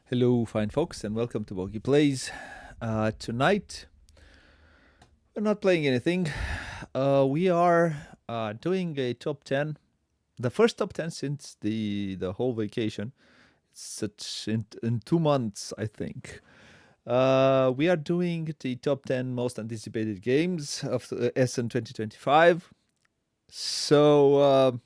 Hello, fine folks, and welcome to Bogey Plays. Tonight, we're not playing anything. We are doing a top 10, the first top 10 since the whole vacation. It's such in 2 months, I think. We are doing the top 10 most anticipated games of the Essen 2025. So,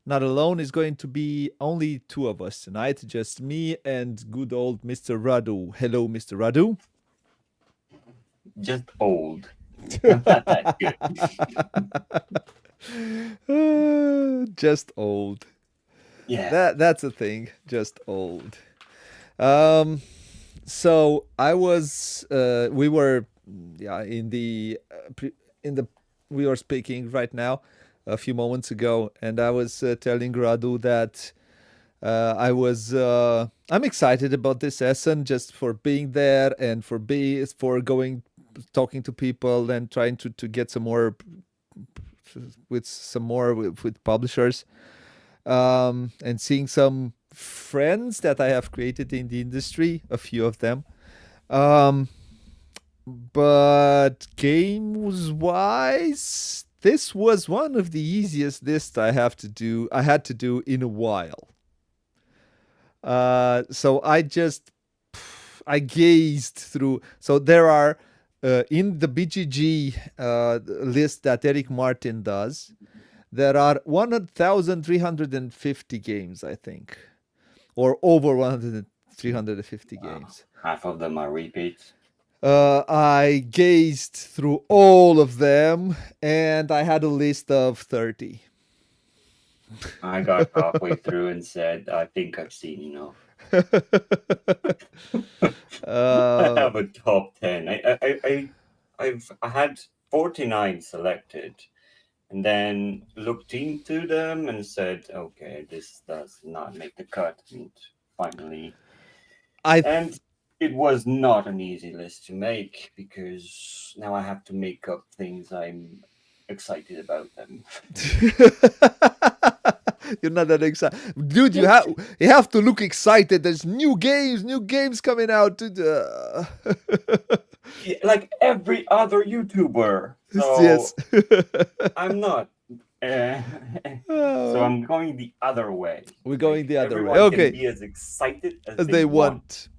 not alone is going to be only two of us tonight, just me and good old Mr. Radu. Hello, Mr. Radu. Just old. Not that good. Just old. Yeah. That's a thing. Just old. Um. So I was. We were. Yeah. In the. In the. We were speaking right now, a few moments ago, and I was telling Radu that I was. I'm excited about this Essen just for being there and for going, talking to people and trying to get some more with publishers, and seeing some friends that I have created in the industry, a few of them. Um, but games wise, this was one of the easiest lists I had to do in a while. So I gazed through. So there are in the BGG list that Eric Martin does. There are 1,350 games, I think, or over 1,350 games. Half of them are repeats. I gazed through all of them, and I had a list of 30. I got halfway through and said, I think I've seen enough. I have a top 10. I had 49 selected and then looked into them and said, okay, this does not make the cut. And finally, and it was not an easy list to make because now I have to make up things I'm excited about them. You're not that excited, dude. You have to look excited. There's new games coming out. Like every other YouTuber. So Yes. I'm not. So I'm going the other way. We're going Like, the other way. everyone Okay. can be as excited As as they they want.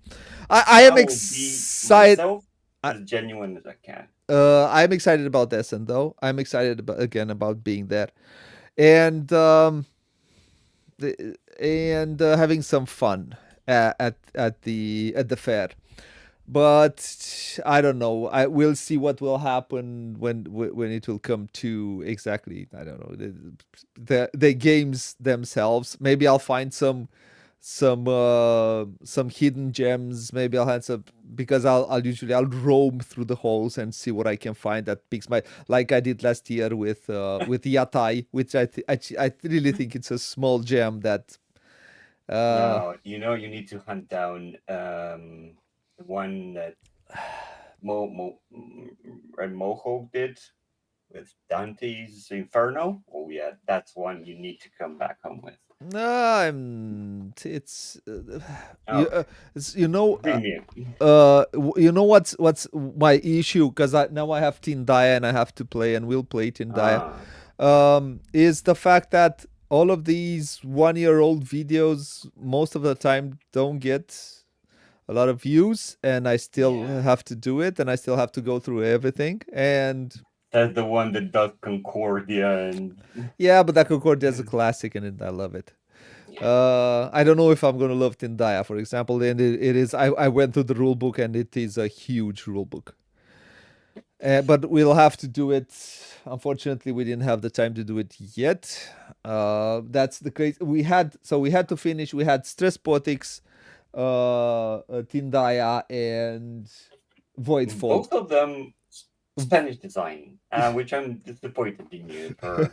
I am will be excited. myself as genuine as I can. I'm excited about Essen, though. I'm excited about being there, and having some fun at the fair. But I don't know. I will see what will happen when it will come to exactly. I don't know the games themselves. Maybe I'll find some hidden gems. Maybe I'll have some, because I'll roam through the halls and see what I can find that piques my, like I did last year with Yatai, which I really think it's a small gem that No, you need to hunt down the one that Red Moho did with Dante's Inferno. Oh yeah, that's one you need to come back home with. no, it's Oh, premium. you know what's my issue, because now I have Teen Dia and I have to play and will play Teen Dia, is the fact that all of these 1-year-old videos most of the time don't get a lot of views, and I still have to do it, and I still have to go through everything. And That's the one that does Concordia and yeah, but that Concordia is a classic, and I love it. I don't know if I'm gonna love Tindaya, for example, and it is. I went through the rule book, and it is a huge rule book. But we'll have to do it. Unfortunately, we didn't have the time to do it yet. That's the crazy. We had to finish. We had Stress Potics, Tindaya, and Voidfall. both of them Spanish design, which I'm disappointed in you for.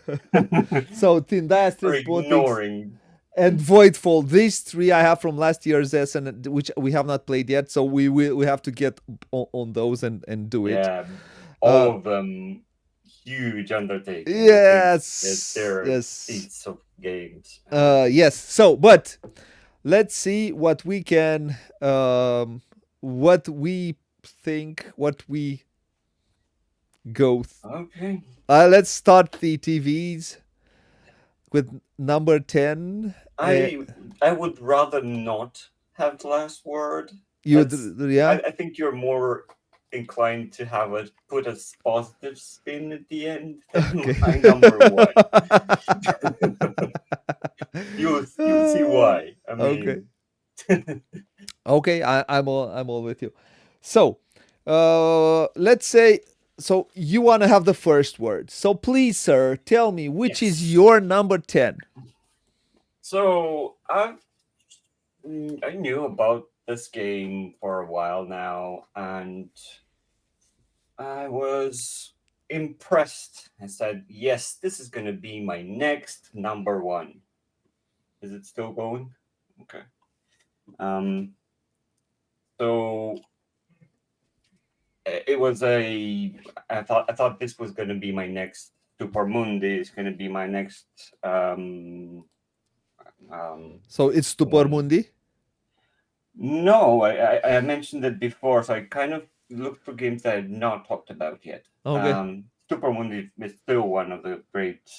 So Tindaya, For Stress Potics, ignoring. and Voidfall. These three I have from last year's Essen, which we have not played yet. So we have to get on those and do it. Yeah, all of them huge undertaking. Yes, They're yes, feats of games. yes. So, but let's see what we think, what we go. Okay. Let's start the TVs with number 10. Uh, I I would rather not have the last word. you, That's yeah? I think you're more inclined to have a put a positive spin at the end than Okay. my number one. You'll see why. I Okay. mean, Okay, I'm all with you. So, let's say so you want to have the first word. So please, sir, tell me which is yes. your number 10. So I knew about this game for a while now, and I was impressed. I said, "Yes, this is going to be my next number one." Is it still going? Okay. Um. So it was a. I thought this was going to be my next Super Mundi. Is going to be my next So it's the Stupor one. Mundi. No, I mentioned it before, so I kind of looked for games that I had not talked about yet. Okay. Super Mundi is still one of the great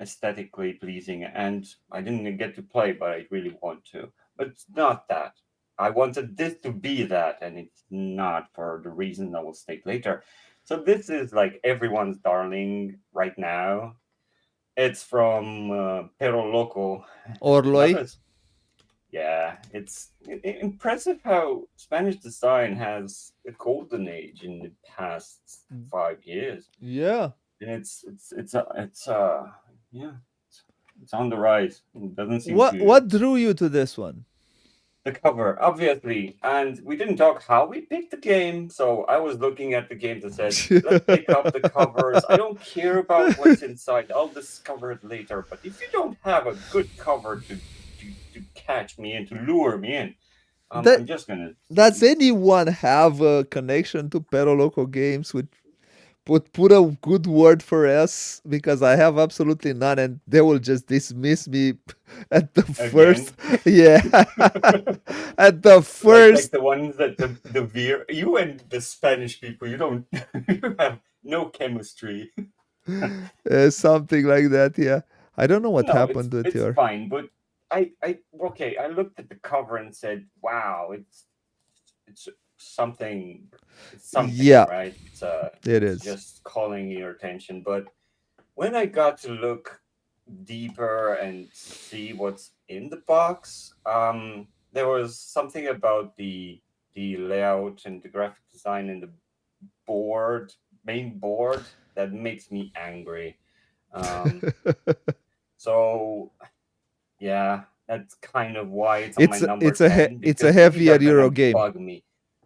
aesthetically pleasing, and I didn't get to play, but I really want to. But it's not that. I wanted this to be that, and it's not for the reason I will state later. So this is like everyone's darling right now. It's from Pero Loco. Not Orloy. a yeah, it's impressive how Spanish design has a golden age in the past 5 years, Yeah. and yeah, it's on the rise. It doesn't seem What to what drew you to this one? the cover, obviously, and we didn't talk how we picked the game. So I was looking at the game that said, "Let's pick up the covers." I don't care about what's inside. I'll discover it later. But if you don't have a good cover to catch me and to lure me in, that I'm just gonna. does anyone have a connection to Pero Loco games with put a good word for us, because I have absolutely none, and they will just dismiss me at the first. Again. Yeah, at the like first. the ones that the veer you and the Spanish people, you don't you have no chemistry. Something like that. Yeah, I don't know what No, happened with it's your. fine, but I okay, I looked at the cover and said, "Wow, it's something, it's something, Yeah, right? it It's is. just calling your attention." But when I got to look deeper and see what's in the box, there was something about the layout and the graphic design in the main board, that makes me angry. Um, so yeah, that's kind of why it's on my number it's a 10, it's a because these heavier are Euro gonna game. bug me.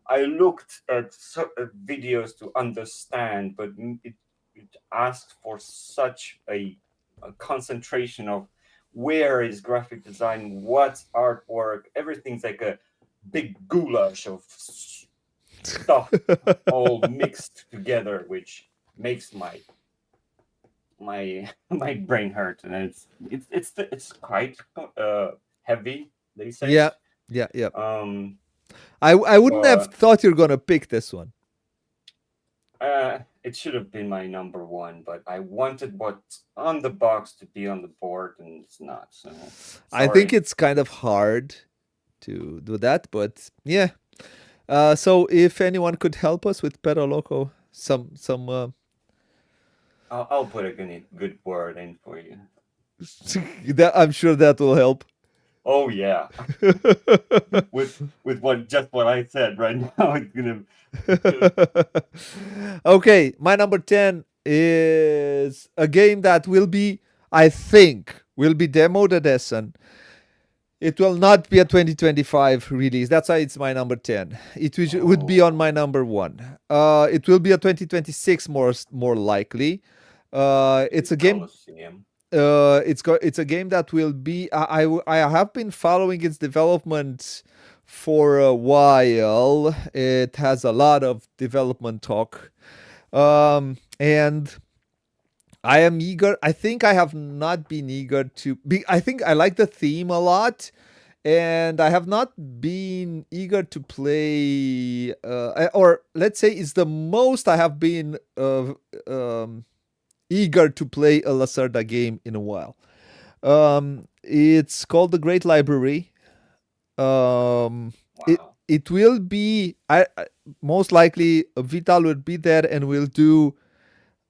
I looked at videos to understand, but it asks for such a concentration of where is graphic design, what's artwork, everything's like a big goulash of stuff all mixed together, which makes my my brain hurt, and it's quite heavy, they say. Yeah, yeah, yeah. Um, I wouldn't have but thought you're gonna pick this one. it should have been my number one, but I wanted what's on the box to be on the board, and it's not. So I think sorry. it's kind of hard to do that, but yeah. So if anyone could help us with Pero Loco, some I'll put a good word in for you. I'm sure that will help. Oh yeah, with what I said right now, it's gonna. Okay, my number 10 is a game that I think, will be demoed at Essen. It will not be a 2025 release. That's why it's my number 10. Would be on Oh, my number 1. It will be a 2026 more likely. It's the a game. Colosseum. It's a game that will be. I have been following its development for a while. It has a lot of development talk, and I am eager. I think I have not been eager to be. I think I like the theme a lot, and I have not been eager to play, or let's say, it's the most I have been eager to play a Lacerda game in a while. It's called The Great Library. Wow. It will be, most likely Vital will be there and will do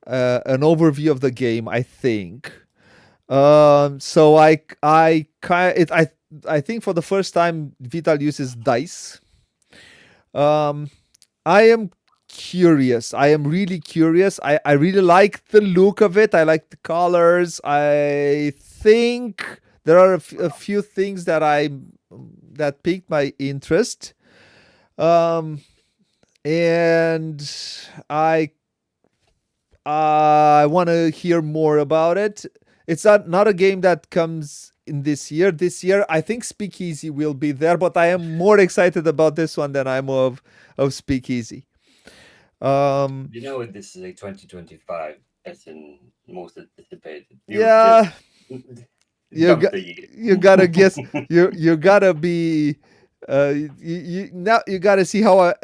an overview of the game, I think. So I think for the first time Vital uses dice. Um, I am curious. I am really curious. I really like the look of it. I like the colors. I think there are a few things that piqued my interest. Um, and I want to hear more about it. It's not a game that comes in this year. This year, I think Speakeasy will be there, but I am more excited about this one than I'm of Speakeasy. You know, this is a 2025 Essen most anticipated. You just Yeah, you jump got the year. you gotta guess. You gotta be. Now you gotta see how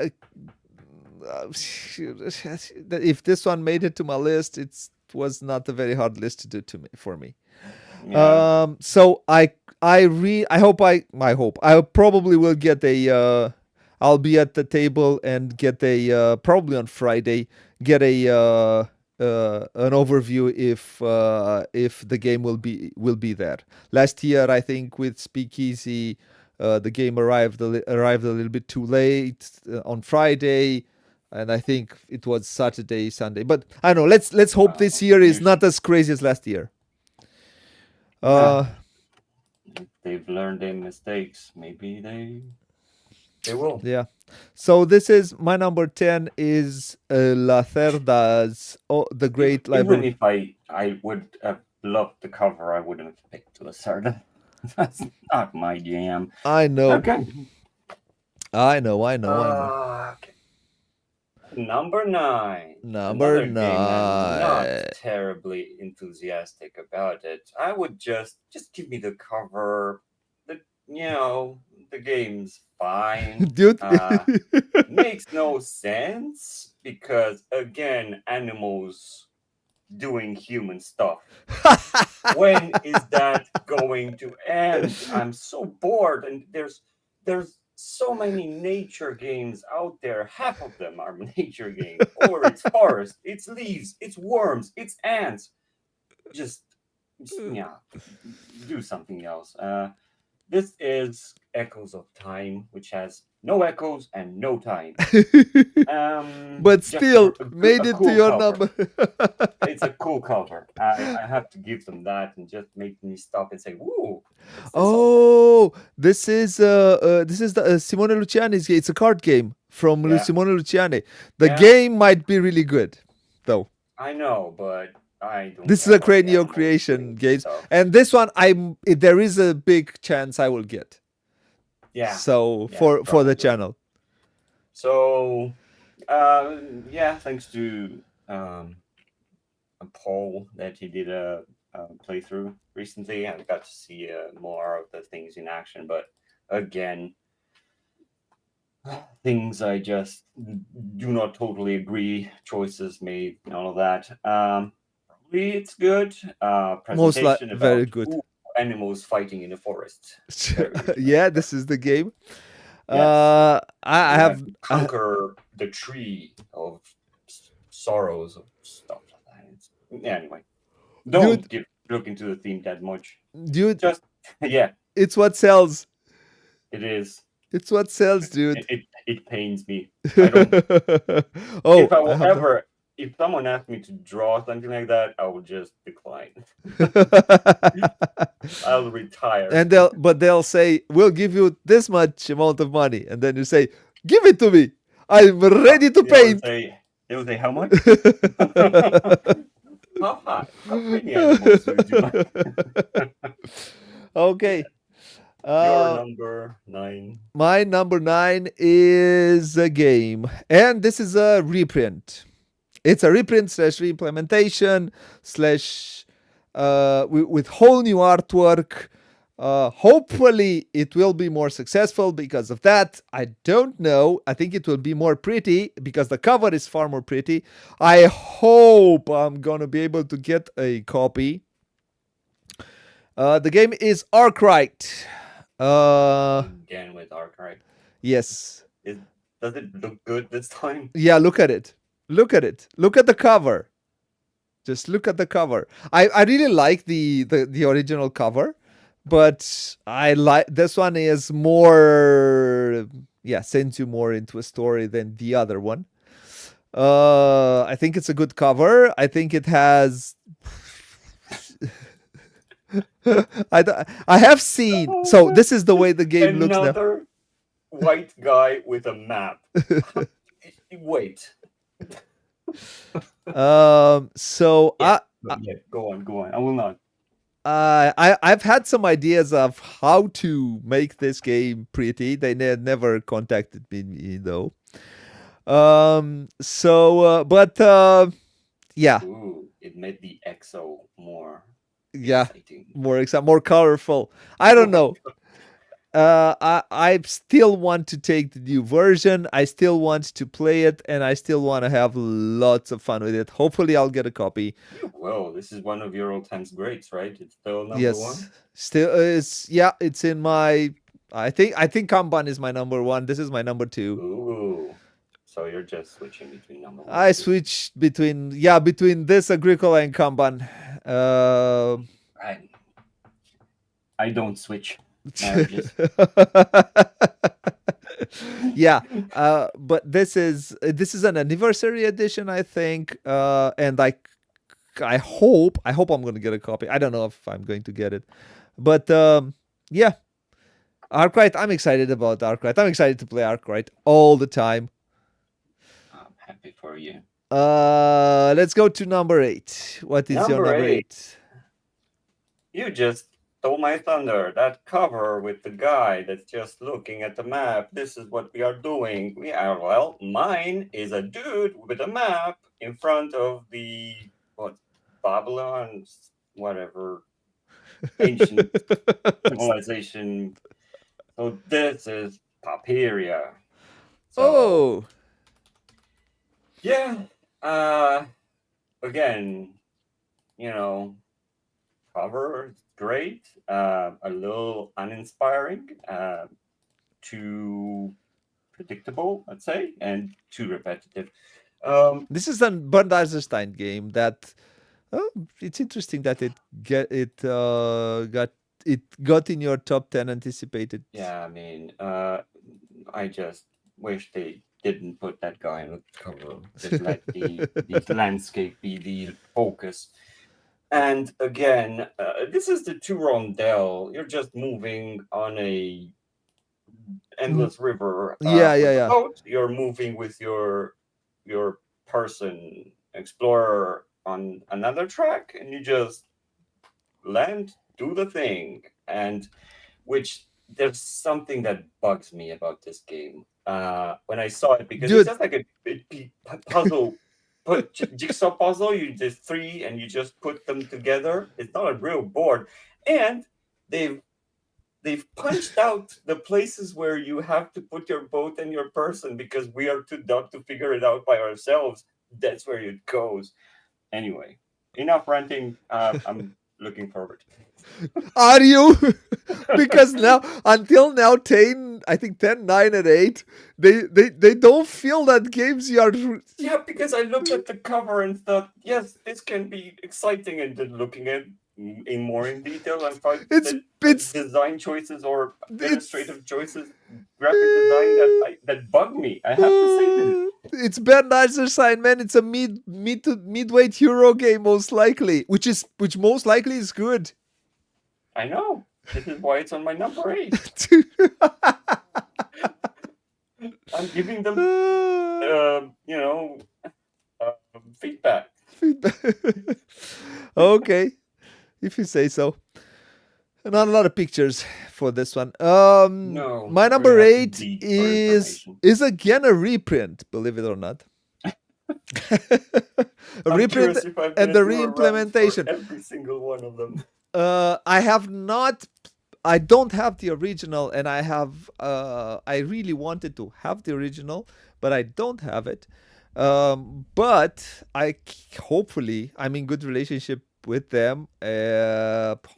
if this one made it to my list. It was not a very hard list to do for me. Yeah. So I hope I probably will get I'll be at the table and get probably on Friday, get an overview if the game will be there. Last year, I think with Speakeasy, the game arrived a little bit too late on Friday, and I think it was Saturday, Sunday. But I don't know. Let's hope this year is not Usually, as crazy as last year. yeah. Uh, If they've learned their mistakes, maybe they will. yeah. So this is my number 10 is La Cerda's The Great Even Library. if I would have loved the cover, I wouldn't have picked Lacerda. That's not my jam. I know. Okay. I know. Okay. Number 9. Number Another game I'm not 9. terribly enthusiastic about it. I would just give me the cover. The game's fine. Dude. Makes no sense because again, animals doing human stuff. When is that going to end? I'm so bored, and there's so many nature games out there. Half of them are nature games, or it's forest, it's leaves, it's worms, it's ants. Just yeah, do something else. This is Echoes of Time, which has no echoes and no time. But Just still made a it to cool your cover. number. It's a cool cover. I have to give them that and just make me stop and say, "Woo!" What's this all about? Oh, this is the Simone Luciani's game. It's a card game from Yeah, Simone Luciani. The yeah, game might be really good, though. I know, but I don't This is care a about the Cranio animals Creation doing games, stuff. and this one there is a big chance I will get. Yeah, So yeah, for the probably. channel. So, yeah, thanks to Paul that he did a playthrough recently. I got to see more of the things in action, but again, things I just do not totally agree. Choices made, and all of that. Probably it's good. Presentation Very about good. animals fighting in the forest. Very Yeah, interesting. this is the game. Yes, I you have have to conquer the tree of sorrows or stuff like that. Anyway, don't dude, look into the theme that much. dude, Just yeah, it's what sells. it is. It's what sells, dude. It pains me. I don't. If Oh, I I will have the. ever, if someone asked me to draw something like that, I will just decline. I'll retire. And they'll say, "We'll give you this much amount of money," and then you say, "Give it to me. I'm ready to paint." They will say, how much? How high? How many animals would you like? Okay. Your Uh, number 9. my number 9 is a game, and this is a reprint. It's a reprint slash reimplementation slash with whole new artwork. Hopefully, it will be more successful because of that. I don't know. I think it will be more pretty because the cover is far more pretty. I hope I'm gonna be able to get a copy. The game is Arkwright. Again with Arkwright. Yes. Does it look good this time? Yeah, look at it. Look at it. Look at the cover. Just look at the cover. I really like the original cover, but I like this one is more, yeah, sends you more into a story than the other one. I think it's a good cover. I think it has I have seen. So this is the way the game looks now. Another white guy with a map. Wait. So Yeah, go on. I will not. I've had some ideas of how to make this game pretty. They never contacted me though. But yeah, Ooh, it made the EXO more yeah, exciting. more colorful. I don't know. I still want to take the new version. I still want to play it, and I still want to have lots of fun with it. Hopefully, I'll get a copy. Well, this is one of your all times greats, right? It's still number Yes, one. still is. Yeah, it's in my. I think Kanban is my number one. This is my number two. Ooh, so you're just switching between number one. I switched between this Agricola and Kanban. I don't switch marriages. Yeah, but this is an anniversary edition, I think, and I hope I'm going to get a copy. I don't know if I'm going to get it, but yeah, Arkwright. I'm excited about Arkwright. I'm excited to play Arkwright all the time. I'm happy for you. Let's go to number 8. What is your number 8? You just stole my thunder. That cover with the guy that's just looking at the map. This is what we are doing. Well, mine is a dude with a map in front of the Babylon, whatever, ancient civilization. So this is Papiria. So, yeah. Again, cover great, a little uninspiring, too predictable, I'd say, and too repetitive. This is a Bernd Eisenstein game that it's interesting that it got in your top 10 anticipated. Yeah, I mean, I just wish they didn't put that guy on the cover. Just let the landscape be the focus. And again, this is the two rondel. You're just moving on a endless river. Yeah. Boat. You're moving with your person explorer on another track, and you just land, do the thing, and which there's something that bugs me about this game. When I saw it, because it's just like a puzzle. Jigsaw puzzle, you just 3 and you just put them together. It's not a real board. And they've punched out the places where you have to put your boat and your person because we are too dumb to figure it out by ourselves. That's where it goes. Anyway, enough ranting. I'm looking forward. Are you? Because now, until now, 10, I think 10, 9, and 8, they don't feel that games are. Yeah, because I looked at the cover and thought, yes, this can be exciting, and then looking at in more in detail and find it's design choices or administrative choices, graphic design that bug me. I have to say this. It's Bernd Eisenstein, man. It's a midweight Euro game, most likely, which most likely is good. I know. This is why it's on my number 8. I'm giving them, feedback. Okay, if you say so. Not a lot of pictures for this one. No, my number 8 is again a reprint, believe it or not. A reprint and the reimplementation. Every single one of them. I have not I don't have the original, and I have I really wanted to have the original, but I don't have it. But hopefully I'm in good relationship with them.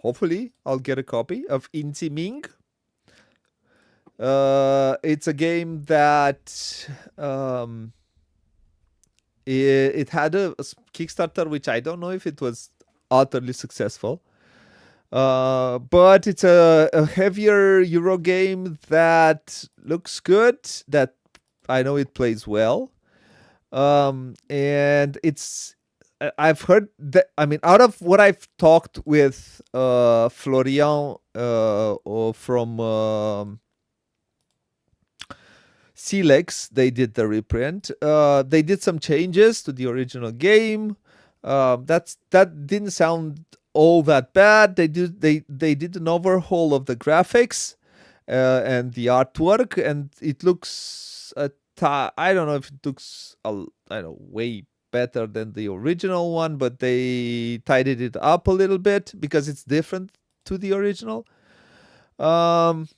Hopefully I'll get a copy of Inti Ming. It's a game that it had a Kickstarter, which I don't know if it was utterly successful. But it's a heavier Euro game that looks good. That I know it plays well. And I've heard that. I mean, out of what I've talked with Florian or from Silex, they did the reprint. They did some changes to the original game. That didn't sound all that bad. They did an overhaul of the graphics and the artwork, and it looks I don't know if it looks I don't know, way better than the original one, but they tidied it up a little bit because it's different to the original. Um,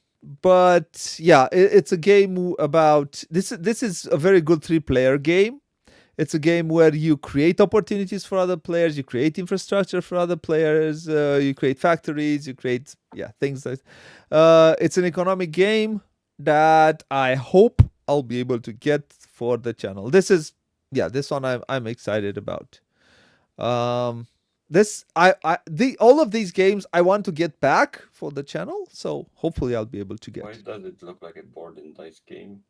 but yeah, it's a game about this. This is a very good three-player game. It's a game where you create opportunities for other players, you create infrastructure for other players, you create factories, you create things like. It's an economic game that I hope I'll be able to get for the channel. This one I'm excited about. Um, this I the all of these games I want to get back for the channel, so hopefully I'll be able to Why get. does it look like a board and dice game?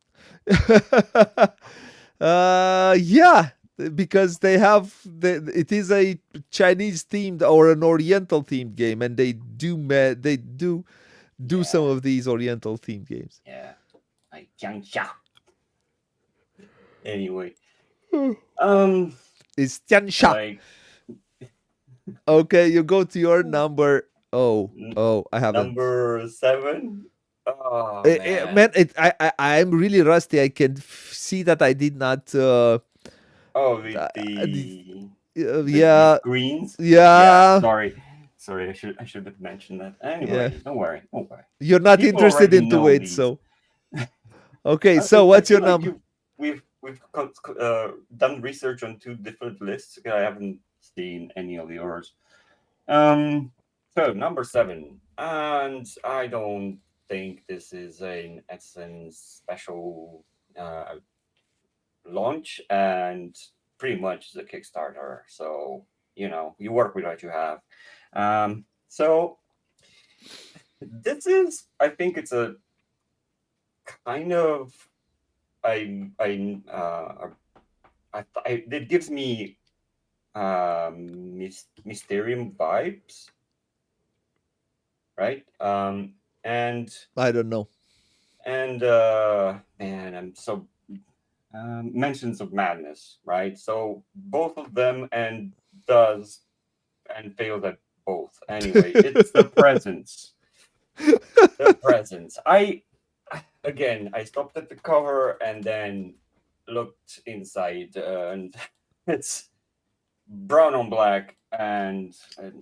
Yeah, because it is a Chinese themed or an Oriental themed game, and they do some Yeah, of these Oriental themed games. yeah. I Jiangxia. Anyway, um, It's Tiansha. like Okay, you go to your number. Oh, I haven't. number 7. Oh Man, man. I'm really rusty. I can see that I did not. Oh, with Uh, the, the yeah, screens. Yeah, yeah, sorry. I should have mentioned that. yeah. Anyway, don't worry, don't worry. You're not People interested already into know it, these. so okay. So I what's your feel like number? you we've done research on two different lists. I haven't seen any of yours. Um, so number 7, and I don't think this is an Essen special uh, launch, and pretty much the Kickstarter. So you work with what you have. So this is, I think it's a kind of it gives me Mysterium vibes, right? And I don't know. man, I'm so mentions of madness, right? So both of them and does and fails at both. Anyway, it's the presence. The presence. I stopped at the cover and then looked inside, and it's brown on black, and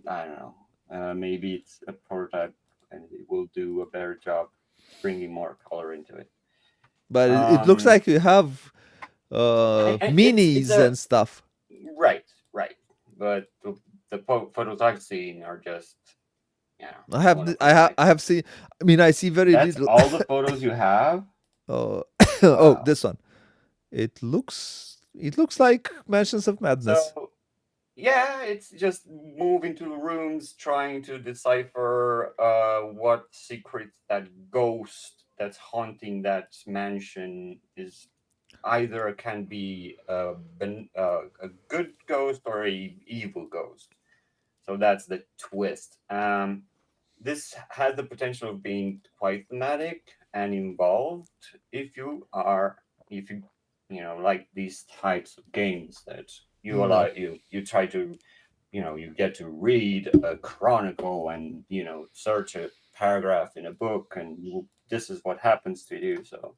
I don't know. Maybe it's a prototype, and it will do a better job bringing more color into it. But it looks Um, like you have it's minis a and stuff. right, but the photos I've seen are just one of a kind. I have seen. I mean, I see very That's little. all the photos you have. Oh, oh, Wow. this one. It looks like Mansions of Madness. So yeah, it's just move into rooms trying to decipher what secret that ghost that's haunting that mansion is. Either can be a good ghost or a evil ghost. So that's the twist. This has the potential of being quite thematic and involved if you like these types of games that you allow No, you try to you get to read a chronicle and search a paragraph in a book, and this is what happens to you. So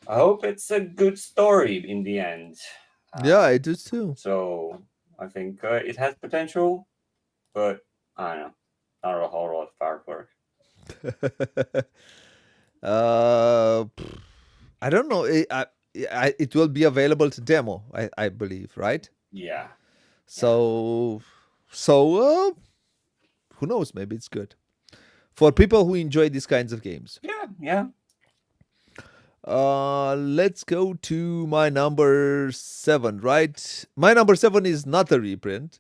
I hope it's a good story in the end. yeah, um, I do too. so I think it has potential, but I don't know, not a whole lot of firework. Pff, I don't know. It will be available to demo, I believe, right? Yeah, yeah, So, so who knows? Maybe it's good for people who enjoy these kinds of games. yeah, yeah. Let's go to my number seven, right? My number seven is not a reprint,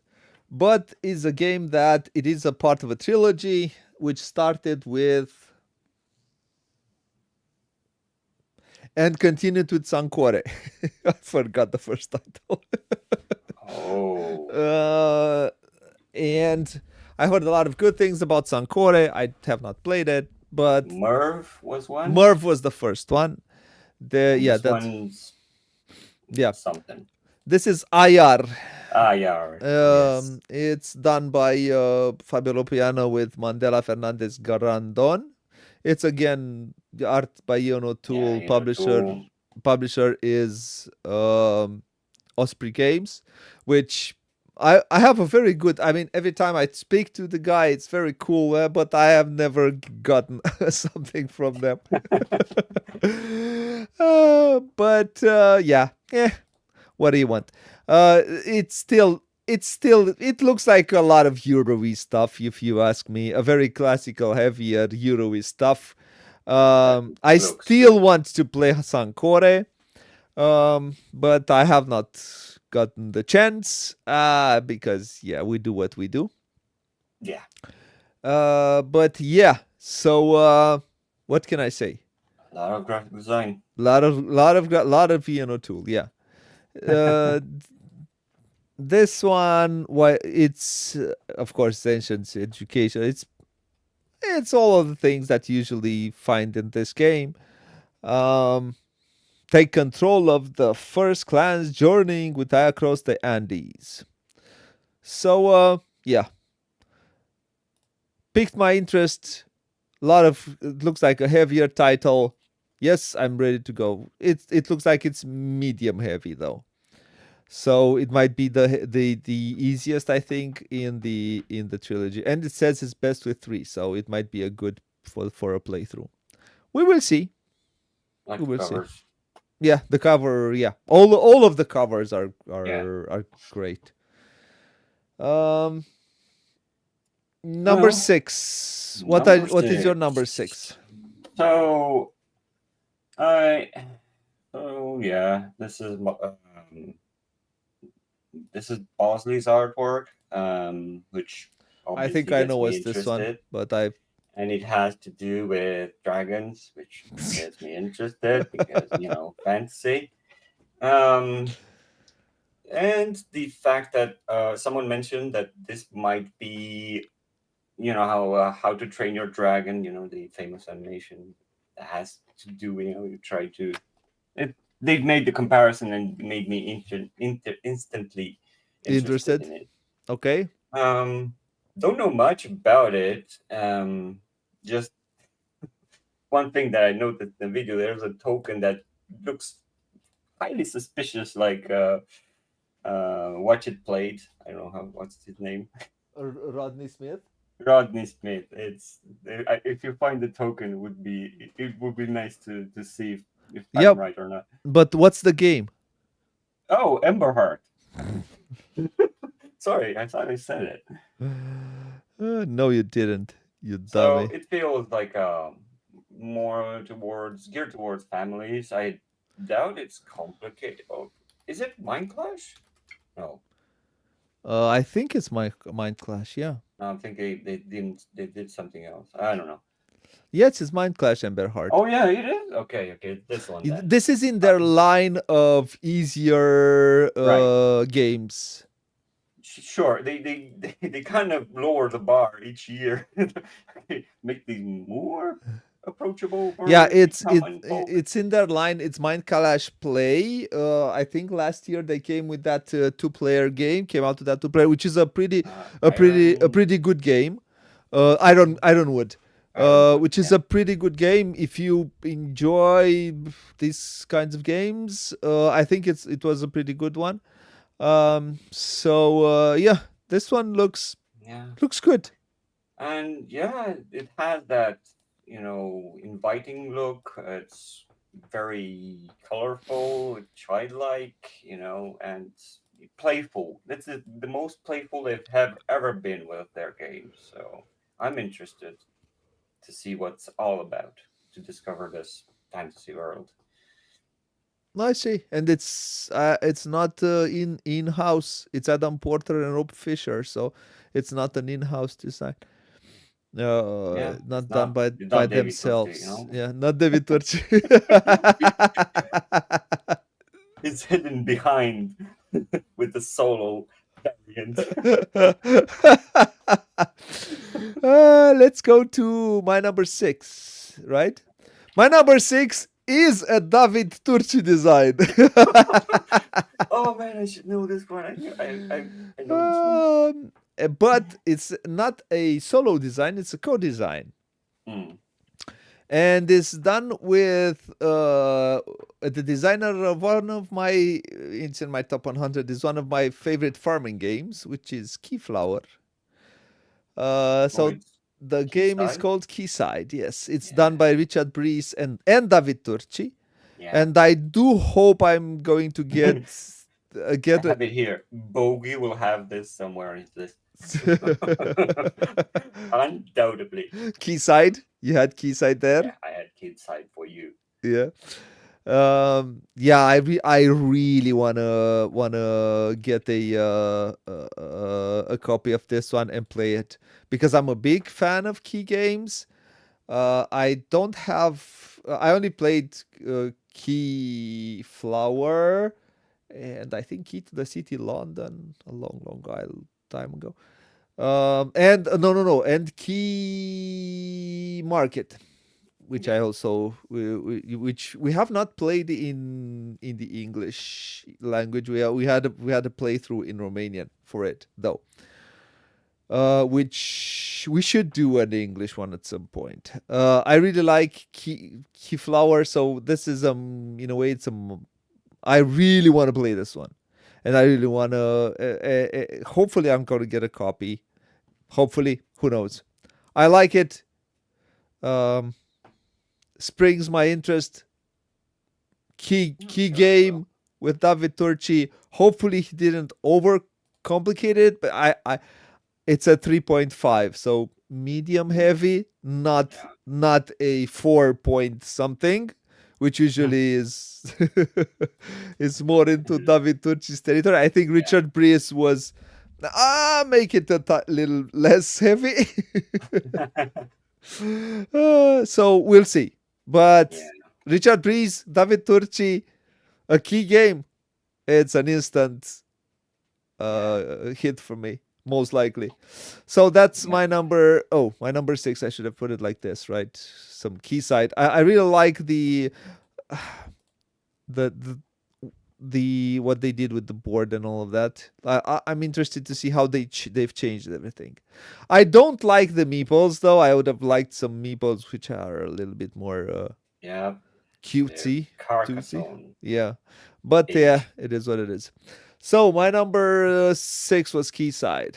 but is a game that it is a part of a trilogy which started with and continued with Sancore. I forgot the first title. Oh, uh, and I heard a lot of good things about Sancore. I have not played it, but Merv was one, Merv was the first one. The and yeah, this that one's yeah. something. This is IR. Ah, yeah, yes. It's done by Fabio Lopiano with Mandela Fernandez Garandon. It's again the art by Iono Yeah, Tool. you know, too. Publisher is Osprey Games, which I have a very good. I mean, every time I speak to the guy, it's very cool, but I have never gotten something from them. Yeah, what do you want? It looks like a lot of Euro-y stuff, if you ask me. A very classical, heavier Euro-y stuff. That I looks still good. want to play Sancore, but I have not gotten the chance because yeah, we do what we do. Yeah, But yeah, so what can I say? a lot of graphic design. Lot of Ian O'Toole, yeah. Uh, this one, why it's of course ancient education. It's all of the things that you usually find in this game. Um, take control of the first clans journeying with across the Andes. So yeah, piqued my interest. A lot of it looks like a heavier title. Yes, I'm ready to go. It looks like it's medium heavy though. So it might be the easiest I think in the trilogy. And it says it's best with 3, so it might be a good for a playthrough. We will see. We Like the will see. covers. Yeah, the cover, yeah. All of the covers Yeah. are great. Um Number Well, 6. number What is your number six. 6? So I. So yeah, this is Bosley's artwork, which I think obviously I gets know me what's this one, interested, but I and it has to do with dragons, which gets me interested because fantasy. Um, and the fact that someone mentioned that this might be, how to train your dragon, the famous animation that has to do with, you try to. They made the comparison and made me instantly interested interested. in it. Okay. Um, don't know much about it. Just one thing that I noticed in the video, there's a token that looks highly suspicious, like Watch It Played. I don't know what's his name. Rodney Smith. Rodney Smith. If you find the token, it would be nice to see if I'm Yep. right or not. But what's the game? Oh, Emberheart. Sorry, I thought I said it. No, you didn't. You So dummy. it feels like more geared towards families. I doubt it's complicated. Oh, is it Mind Clash? No, I think it's my Mind Clash. Yeah. no, I'm thinking they did something else. I don't know. Yes, it's Mind Clash Ember Heart. Oh yeah, it is. Okay, this one then. This is in Uh, their line of easier right. games. Sure, they kind of lower the bar each year. Make these more approachable Yeah, for the common folk. it's in their line. It's Mind Clash Play. I think last year they came with that two-player game. Came out with that two-player, which is a Iron pretty good game. Ironwood, Ironwood, which is yeah. a pretty good game if you enjoy these kinds of games. I think it was a pretty good one. Yeah, this one Yeah. looks good. And yeah, it has that. inviting look. It's very colorful, childlike, and playful. That's the most playful they've have ever been with their games. So I'm interested to see what's all about, to discover this fantasy world. I see, and it's not in house. It's Adam Porter and Rob Fisher, so it's not an in house design. Yeah, Not done by it's not David Turchi, themselves. Yeah, not David Turchi. It's hidden behind with the solo variant. Let's go to my number six, right? My number six is a David Turci design. Oh man, I should know this one. I know this one. But it's not a solo design, it's a co design. Mm. And it's done with the designer of one of my, it's in my top 100, is one of my favorite farming games, which is Keyflower. Oh, So it's the game is Keyside. called Keyside. Yes, it's done Yeah, by Richard Brees and David Turci. yeah. And I do hope I'm going to I get have it here. Bogey will have this somewhere in this. Undoubtedly. Keyside. You had Keyside there. Yeah, I had Keyside for you. Yeah. Yeah, I really wanna get a copy of this one and play it because I'm a big fan of key games. I don't have. I only played Key Flower and I think Key to the City London a long time ago. And no, and Key Market, which Yeah. I also which we have not played in the English language. We had a playthrough in Romanian for it though, which we should do an English one at some point. I really like Keyflower, so this is in a way I really want to play this one, and I really want to. Hopefully, I'm going to get a copy. Hopefully, who knows? I like it. Um, Springs my interest. Key Okay, game well, with David Turchi. Hopefully, he didn't overcomplicate it, but it's a 3.5, so medium heavy, not a 4 point something, which yeah. usually is more into David Turci's territory. I think Yeah. Richard Brees was make it a little less heavy. So we'll see. But Yeah. Richard Brees, David Turci, a key game. It's an instant Yeah. hit for me, most likely. So that's Yeah. my number. Oh, my number six. I should have put it like this, right? Some Keyside. I really like the what they did with the board and all of that. I'm interested to see how they've changed everything. I don't like the meeples though. I would have liked some meeples which are a little bit more Yeah. They're cutesy, cutesy. Carcassonne Yeah, but yeah, ish. it is what it is. So my number six was Keyside.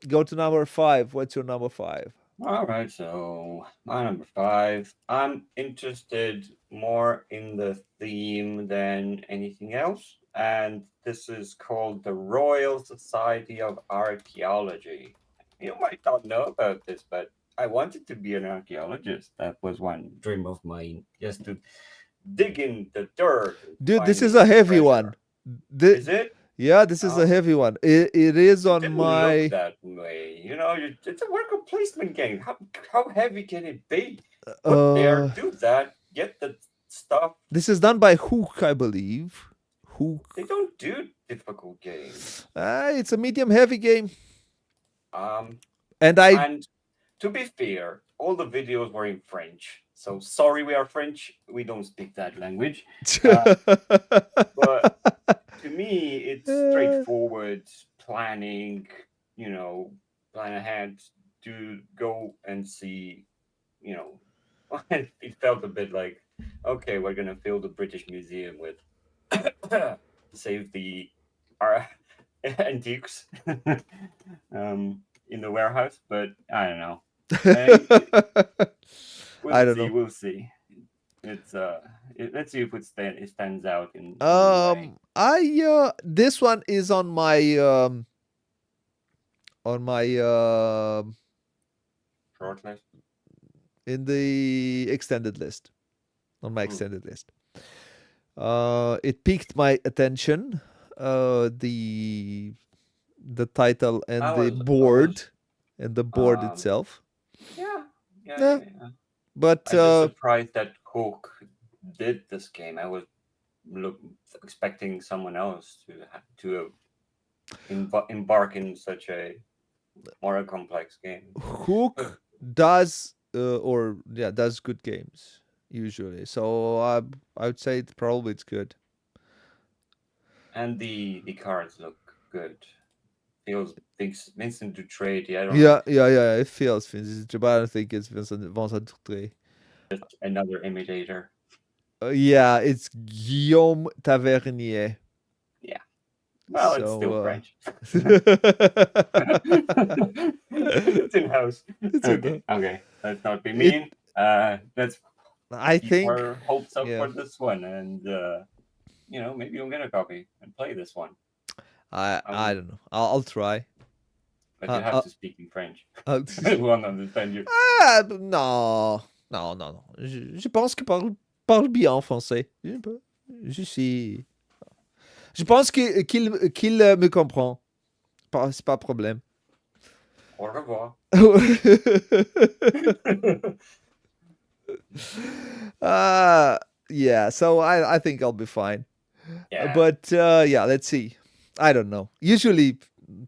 Go to number five. What's your number five? All right, so my number five. I'm interested more in the theme than anything else, and this is called the Royal Society of Archaeology. You might not know about this, but I wanted to be an archaeologist. That was one dream of mine, just to dig in the dirt and Dude, this is finding a heavy one. treasure. The, Is it? yeah, this is a Oh, heavy one. It is it on didn't look my. that way. It's a worker placement game. How heavy can it be? Put there, Uh, do that, get the stuff. this is done by Hook, I believe. They Hook. don't do difficult games. It's a medium heavy game, Um, and I. and to be fair, all the videos were in French. So sorry, we are French. We don't speak that language. Uh, but to me, it's straightforward planning. You know, plan ahead to go and see. You know, it felt a bit like, okay, we're gonna fill the British Museum with save the uh, antiques in the warehouse, but I don't know. Uh, it, I We'll don't see. know. We'll see. It's let's see if it stands out in any way. I this one is on my Shortlist. in the extended list on my Hmm. extended list. It piqued my attention. The title I was and the board um itself. yeah yeah Yeah, yeah yeah. but I'm just surprised that Cook did this game. I was look expecting someone else to embark in such a more complex game. But Hook does or yeah does good games usually. So I would say probably it's good. and the cards look good. Feels Vincent Dutrait. I don't know. Yeah. It feels Vincent, but I don't think it's Vincent Dutray. Just another imitator. Yeah, it's Guillaume Tavernier. Yeah. Well, it's So still French. it's It's in house. in the Okay. Let's not be it. mean. Let's I keep think our hopes up yeah. for this one, and maybe you'll get a copy and play this one. I Um, don't know. I'll try. but you Uh, have uh, to speak in French. uh, I won't understand you. non, non. Je pense qu'il parle bien en français. Je suis. Je pense qu'il me comprend. C'est pas un problème. Au revoir. uh, yeah, so I think I'll be fine. Yeah. But yeah, let's see. I don't know. Usually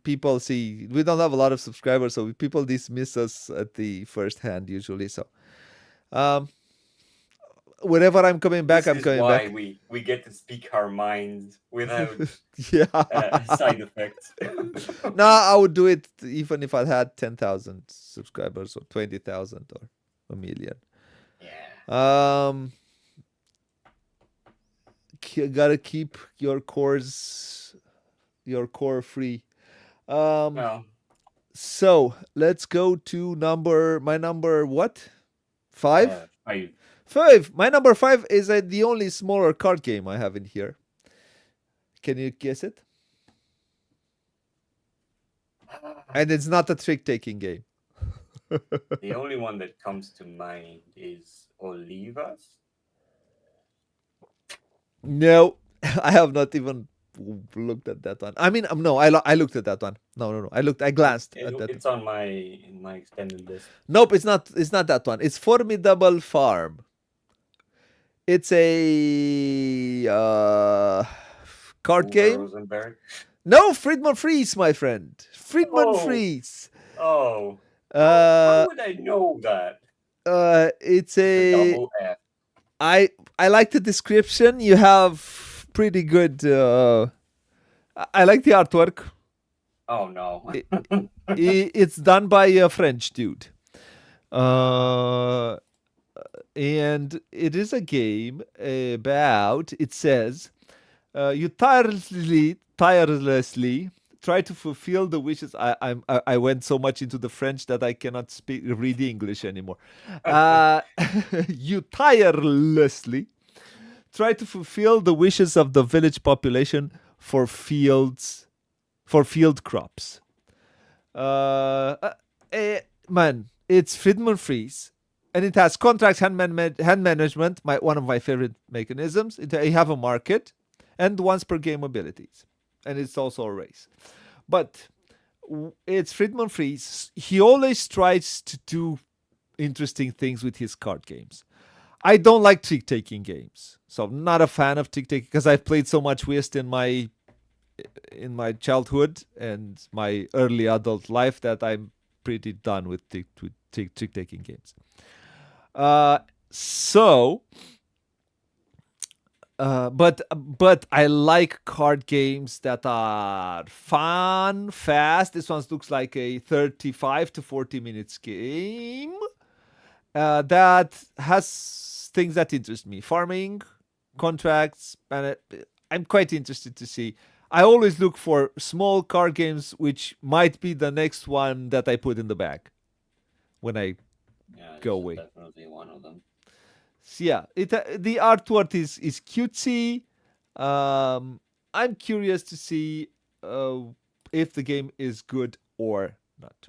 people see we don't have a lot of subscribers, so people dismiss us at the first hand usually. So um, whenever I'm coming back, This I'm is coming why back. we get to speak our minds without Yeah. side effects. No, I would do it even if I had 10,000 subscribers or 20,000 or a million. Yeah. Gotta keep your core free. Um, Well, so let's go to my number what? Five? I Five. My number five is the only smaller card game I have in here. Can you guess it? And it's not a trick taking game. the only one that comes to mind is Olivas. No, I have not even looked at that one. I mean, no, I looked at that one. No. I glanced at that one. It's on my in my extended list. Nope, it's not. It's not that one. It's Formidable Farm. It's a card Uwe game. Rosenberg. No, Friedman Freeze, my friend. Friedman Oh, Freeze. oh. How Uh, would I know that? it's It's a a. double F. I like the description. You have pretty good. I like the artwork. Oh no. It, it's done by a French dude. Uh, and it is a game about. It says you tirelessly try to fulfill the wishes. I went so much into the French that I cannot read English anymore. You tirelessly try to fulfill the wishes of the village population for field crops. Man, it's Friedman Freeze, and it has contracts, hand management, one of my favorite mechanisms. You have a market, and once per game abilities, and it's also a race. But it's Friedman Freeze. He always tries to do interesting things with his card games. I don't like trick taking games, so I'm not a fan of trick taking because I've played so much Whist in my childhood and my early adult life that I'm pretty done with trick taking games. So, but I like card games that are fun, fast. This one looks like a 35 to 40 minutes game that has things that interest me: farming, contracts, and I'm quite interested to see. I always look for small card games which might be the next one that I put in the bag when I Yeah, Go this is away. definitely one of them. So yeah, the artwork is cutesy. Um, I'm curious to see uh, if the game is good or not.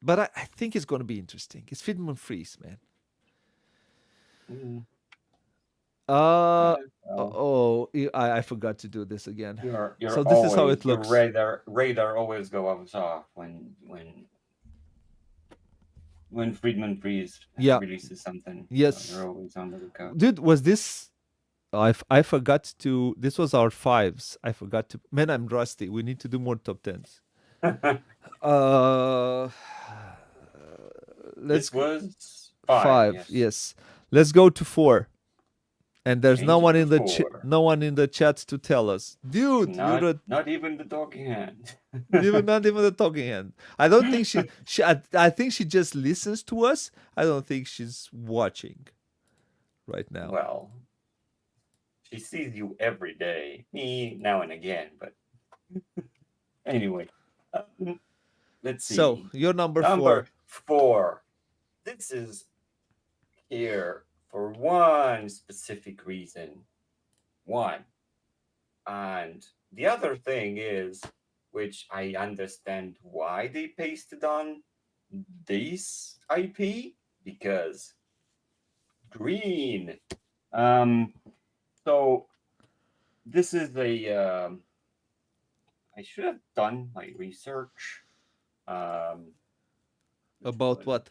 But I think it's going to be interesting. It's Friedman Freeze, man. Mm, Uh yeah, well, oh, I forgot to do this again. you're So this is how it always your looks. radar always goes off when Friedman Freeze Yeah. releases something. So you're Yes, always on the lookout. dude. Was this? I forgot to. This was our fives. I forgot to. Man, I'm rusty. We need to do more top tens. Uh, let's This go was five, five. yes. Yes, let's go to four. And there's no Change it one to in the four. no one in the chat to tell us, dude. You're a Not even the talking hand. even not even the talking hand. I don't think I think she just listens to us. I don't think she's watching right now. Well, she sees you every day. Me now and again, but anyway. Um, let's So see. you're number Number four. 4. This is here for one specific reason. One. And the other thing is, which I understand why they pasted on this IP, because green. Um, so this is a. I should have done my research. Which About one? what?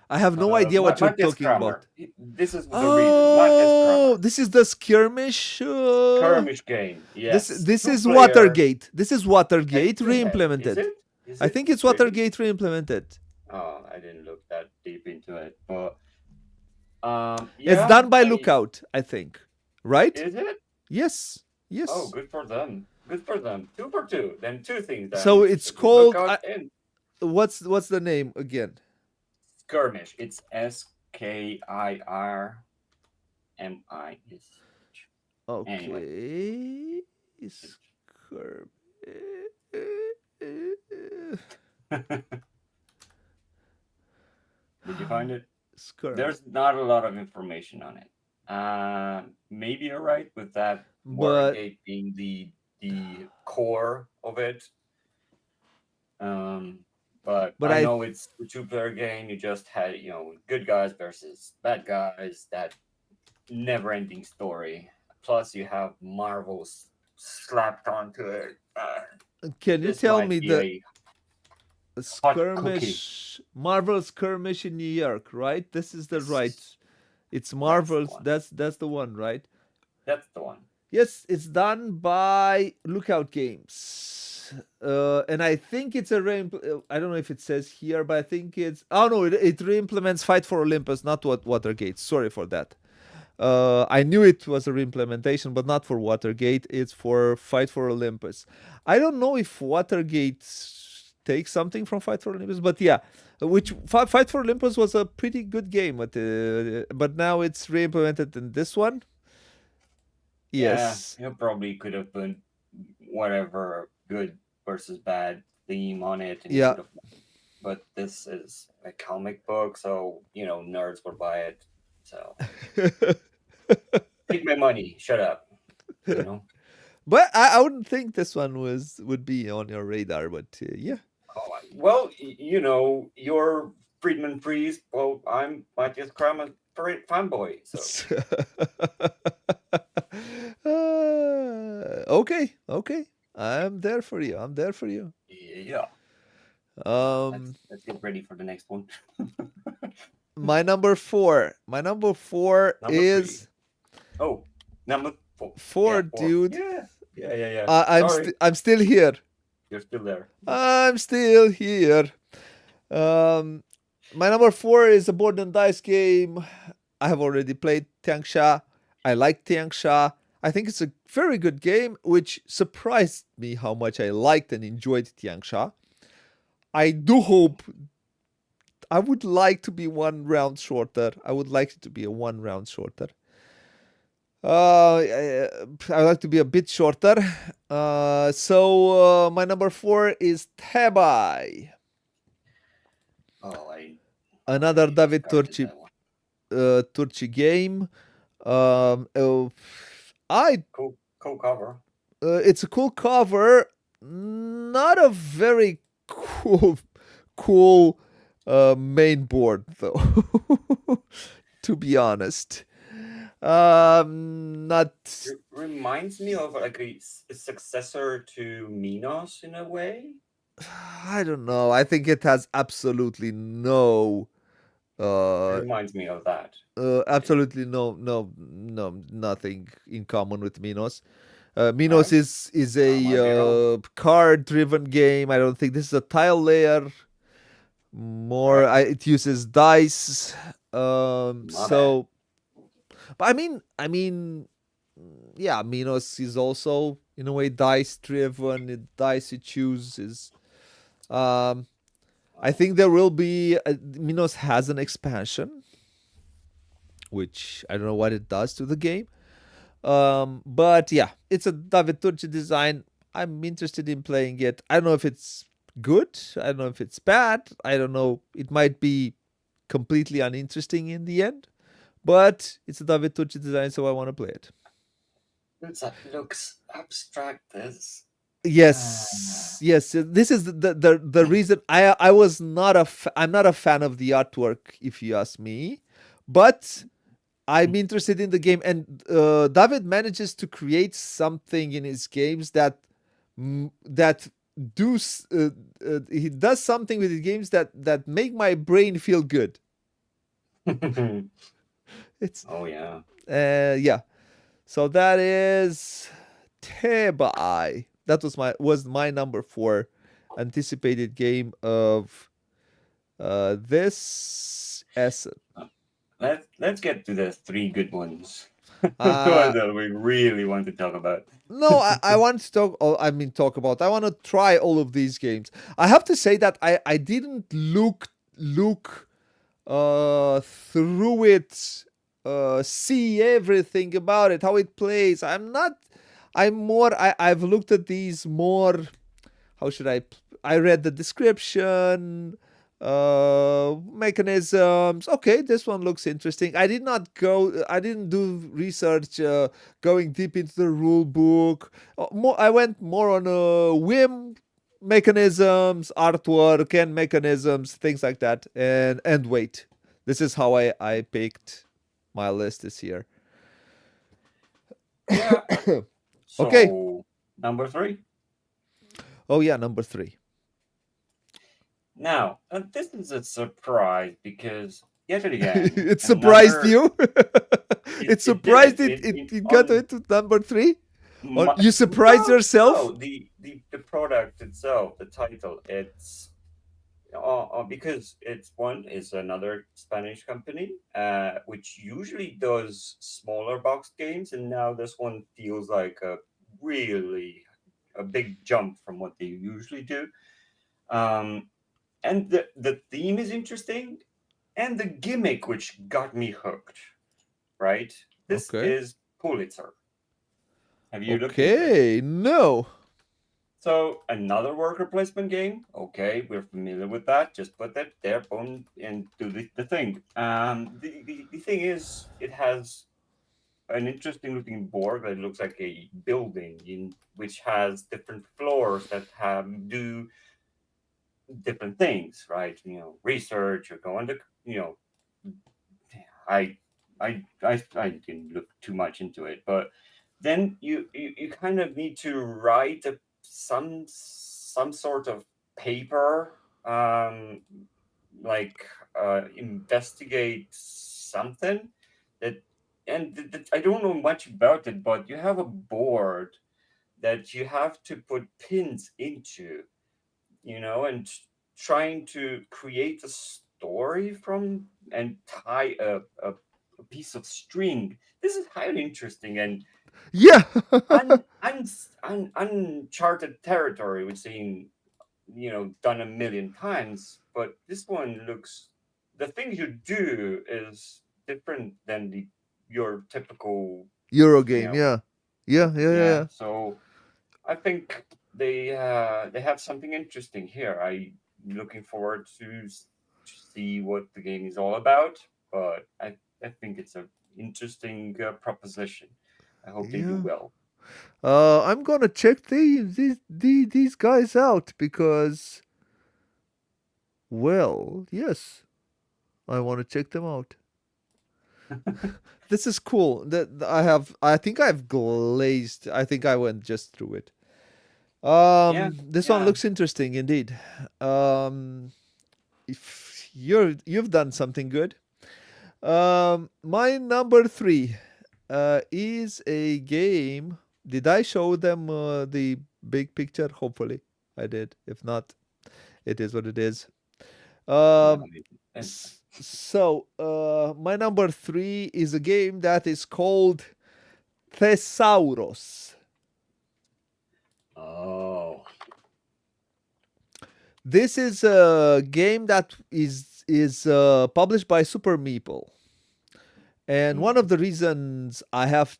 I have no idea what you're Matthias talking Kramer. about. This is the reason. Matthias Oh, Kramer. this is the skirmish. Skirmish game. This Yes. this Two is player Watergate. This is Watergate head to head. Is re-implemented. it? Is I it think it's really? Watergate re-implemented. Oh, I didn't look that deep into it, but It's yeah, done by I Lookout, I think. Right? is it? Yes. Oh, Yes. good for them. Good for them. Two for two. Then two things that I So need to it's do. Good called lookout and what's the name again? skirmish. It's Skirmish. Anyway. Okay. Skirmish. Did you find it? Skirmish. There's not a lot of information on it. Maybe you're right with that But Watergate being the core of it. But but I I know it's a two-player game. You just had good guys versus bad guys. That never-ending story. Plus, you have Marvels slapped onto it. can you This tell might me be the a hot cookie. skirmish Marvel skirmish in New York, right? This is the right. Yes, It's that's the Marvel's. one. That's the one, right? That's the one. Yes, it's done by Lookout Games. And I think it's a I don't know if it says here, but I think it's. Oh no, it re-implements Fight for Olympus, not Watergate. Sorry for that. I knew it was a re-implementation, but not for Watergate. It's for Fight for Olympus. I don't know if Watergate takes something from Fight for Olympus, but yeah, which Fight for Olympus was a pretty good game, but now it's re-implemented in this one. Yeah, Yes. you probably could have put whatever good versus bad theme on it, and you Yeah. would have. But this is a comic book, so nerds will buy it. So take my money. Shut up. You know. But I wouldn't think this one would be on your radar, but yeah. Oh, well, you're Friedman Freeze. Well, I'm Matthias Kramer fanboy. So Okay. I'm there for you. I'm there for you. yeah. Um, Let's get ready for the next one. my number four. My number four Number is 3. Oh, number 4. four, Yeah, 4. dude. Yeah. I'm I'm still here. You're still there. I'm still here. My number 4 is a board and dice game. I have already played Tiangsha. I like Tiangsha. I think it's a very good game, which surprised me how much I liked and enjoyed Tiangsha. I do hope. I would like to be one round shorter. I would like it to be a one round shorter. I like to be a bit shorter. So my number 4 is Tabai. Oh, Another I David discarded that one. Turci game. Oh, I Cool cover. it's a cool cover, not a very cool main board though. To be honest, not. Reminds me of like a successor to Minos in a way. I don't know. I think it has absolutely no uh Reminds me of that. absolutely no nothing in common with Minos. Minos Right? is I a might be wrong. card driven game. I don't think this is a tile layer. More, Right. it uses dice. My bad. So, but yeah, Minos is also in a way dice driven. Dice it chooses. Um, I Oh, think there will be. Minos has an expansion, which I don't know what it does to the game. But yeah, it's a David Turci design. I'm interested in playing it. I don't know if it's good. I don't know if it's bad. I don't know. It might be completely uninteresting in the end. But it's a David Turci design, so I want to play it. that looks abstract as. Yes, yes. This is the reason I was not I'm not a fan of the artwork, if you ask me, but I'm interested in the game, and David manages to create something in his games that he does something with his games that make my brain feel good. It's Oh yeah. yeah. So that is Tebai. That was my number 4 anticipated game of this Essen. Let's get to the three good ones. The Uh ones that we really want to talk about. no, I want to talk. Oh, talk about. I want to try all of these games. I have to say that I didn't look through it, see everything about it, how it plays. I'm not. I'm more. I've looked at these more. How should I read the description, mechanisms. Okay, this one looks interesting. I didn't do research going deep into the rule book. I went more on a whim, mechanisms, artwork and mechanisms, things like that. And wait, this is how I picked my list this year. Yeah. Okay. So number three. Oh yeah, number 3. Now, this is a surprise because yet again, It surprised another. you. It It did. surprised it, It, it it it got on into number 3. On my, you surprised no, yourself. no, the product itself, the title, it's because it's one is another Spanish company, which usually does smaller box games, and now this one feels like really a big jump from what they usually do. Um, and the theme is interesting, and the gimmick which got me hooked. Right, this Okay. is Pulitzer. Have you looked into it? Okay. No. So another worker placement game. Okay, we're familiar with that. Just put that there, boom, and do the thing. The thing is, it has an interesting looking board that looks like a building in which has different floors that have do different things, right? Research or go into, I I didn't look too much into it, but then you kind of need to write some sort of paper, like investigate something that, and I don't know much about it, but you have a board that you have to put pins into, and trying to create a story from and tie a piece of string. This is highly interesting and Yeah. uncharted territory, we've seen, done a million times, but this one looks, the things you do is different than your typical, Euro you game. know, Yeah. Yeah. Yeah. Yeah. yeah. Yeah. So I think they have something interesting here. I looking forward to see what the game is all about, but I think it's a interesting proposition. I hope they do Yeah. well. I'm gonna check these guys out because, well, yes, I want to check them out. This is cool. That I have. I think I've glazed. I think I went just through it. Yeah, This one yeah. looks interesting indeed. If you've done something good. My number three is a game. Did I show them the big picture? Hopefully, I did. If not, it is what it is. No, Um, it, my number three is a game that is called Thesauros. oh, This is a game that is published by Super Meeple, and one of mm, the reasons I have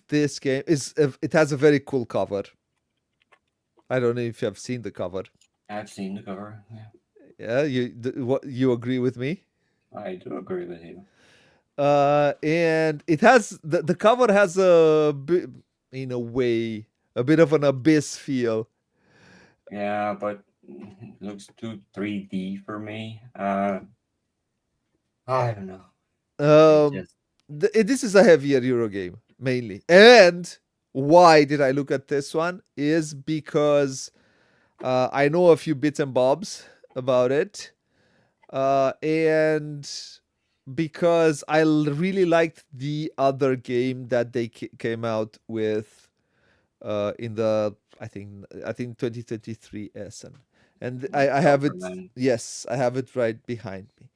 this game is it has a very cool cover. I don't know if you have seen the cover. I've seen the cover. Yeah, Yeah, what you agree with me? I do agree with you. And it has the cover has in a way a bit of an abyss feel. Yeah, but it looks too 3D for me. I don't know. It Um, just this is a heavier Euro game mainly, and why did I look at this one is because I know a few bits and bobs about it, and because really liked the other game that they came out with in the I think 2023 Essen, and I have it. Superman. Yes, I have it right behind me.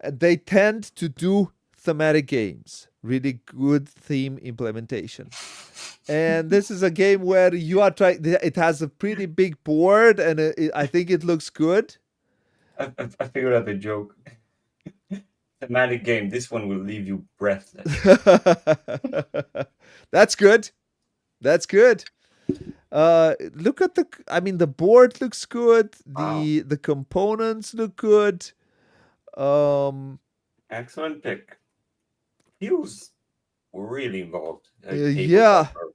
They tend to do thematic games, really good theme implementation. And this is a game where you are trying. It has a pretty big board, and I think it looks good. I figured out the joke. Thematic game. This one will leave you breathless. That's good. That's good. Look at the. I mean, the board looks good. Wow. The components look good. Um, Excellent pick. Hughes were really involved. A yeah. tabletop.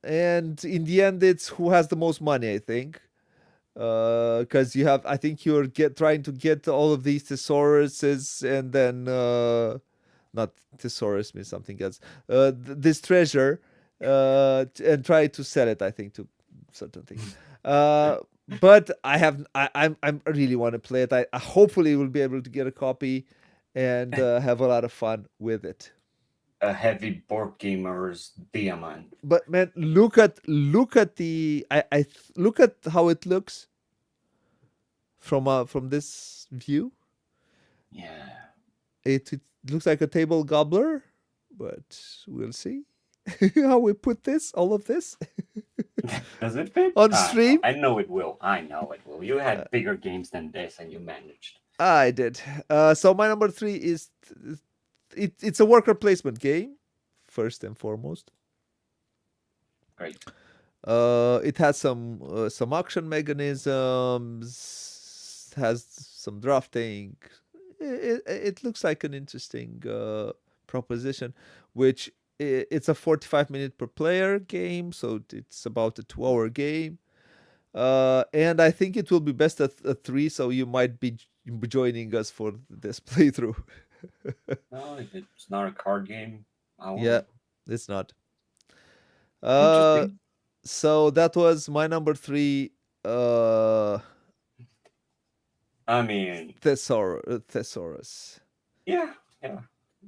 And in the end, it's who has the most money. I think. Because you have, I think you're trying to get all of these thesauruses, and then not thesaurus means something else. This treasure, and try to sell it. I think to certain things. But I really want to play it. I hopefully will be able to get a copy and have a lot of fun with it. A heavy board gamer's diamond. But man, look at the look at how it looks from this view. Yeah. It looks like a table gobbler, but we'll see how we put this all of this Does it fit? on No, stream. I know it will. I know it will. You had bigger games than this, and you managed. I did. So my number three is it's a worker placement game first and foremost. Great. It has some auction mechanisms, has some drafting. It looks like an interesting proposition, which it's a 45-minute per player game, so it's about a 2-hour game. And I think it will be best at 3, so you might be joining us for this playthrough. No, if it's not a card game, I Yeah, will. it's not. Uh, Interesting. so that was my number three. Uh, I mean, Thesaurus. yeah, yeah.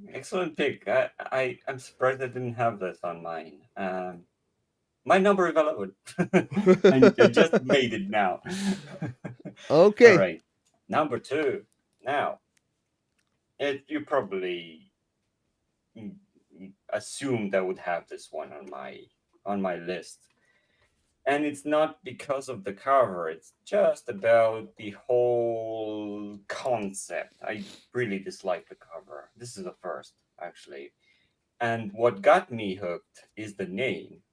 Excellent pick. I'm surprised I didn't have this on mine. My number is 11. I just made it now. All Okay. right. Number two. Now, you probably assumed I would have this one on my list. And it's not because of the cover, it's just about the whole concept. I really dislike the cover. This is the first, actually. And what got me hooked is the name.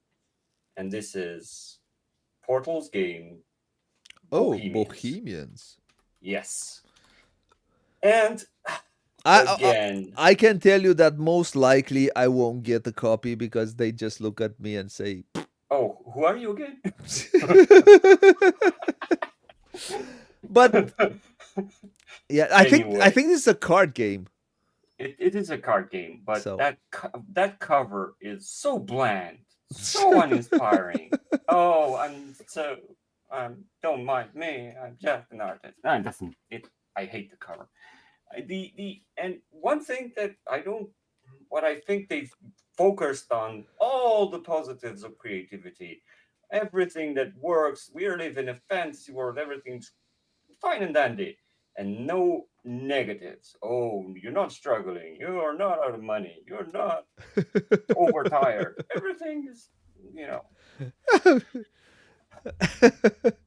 And this is Portal's game Oh, Bohemians. Bohemians. Yes. And I, I again, I can tell you that most likely I won't get a copy because they just look at me and say. oh, who are you again? But yeah, I Anyway, think this is a card game. it is a card game, but So that cover is so bland, so uninspiring. Oh, don't mind me. I'm just an artist. No, it doesn't. It. I hate the cover. The and one thing that I don't, what I think they've focused on all the positives of creativity, everything that works. We live in a fantasy world. Everything's fine and dandy, and no negatives. Oh, you're not struggling. You are not out of money. You're not overtired. Everything is, you know.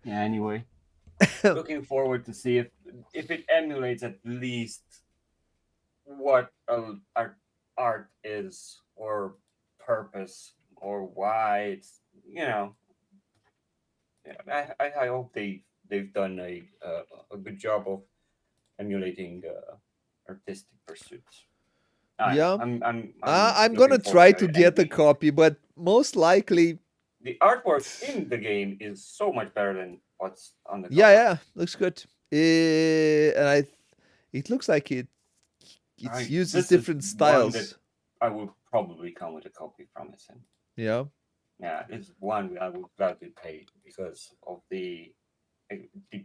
Yeah. Anyway, looking forward to see if it emulates at least what art is, or purpose, or why it's, you know. Yeah, I hope they've done a good job of emulating artistic pursuits. I don't know. yeah, I'm I'm gonna looking forward try to to it. And get a copy, but most likely, the artwork in the game is so much better than what's on the yeah, cover. yeah, looks good. And it looks like it uses This is different one that styles. I will probably come with a copy from Essen. Yeah. Yeah, this is one I would gladly pay because of the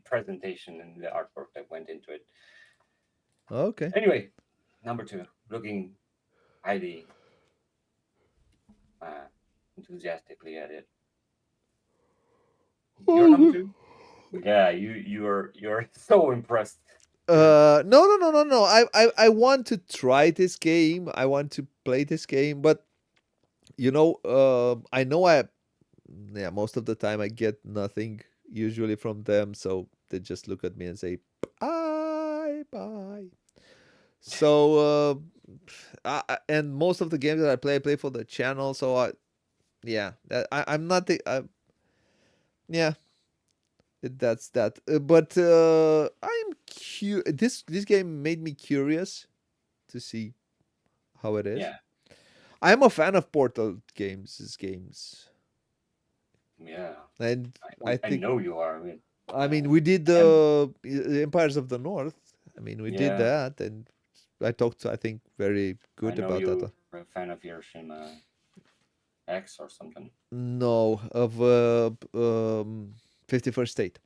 presentation and the artwork that went into it. Okay. Anyway, number two, looking highly uh, enthusiastically at it. Your number two? Yeah, you're so impressed. No, no, no, no, no. I want to try this game. I want to play this game, but I know yeah, most of the time I get nothing usually from them, so they just look at me and say bye bye. So and most of the games that I play for the channel. So yeah, I'm not yeah, that's that. But I'm this game made me curious to see how it is. Yeah, I'm a fan of Portal games, yeah. and I I think know you are. I mean we did And the Empires of the North. I mean we did yeah, that, and I talked I think very I good know about that. you're a fan of Hiroshima X or something. No, of 51st State.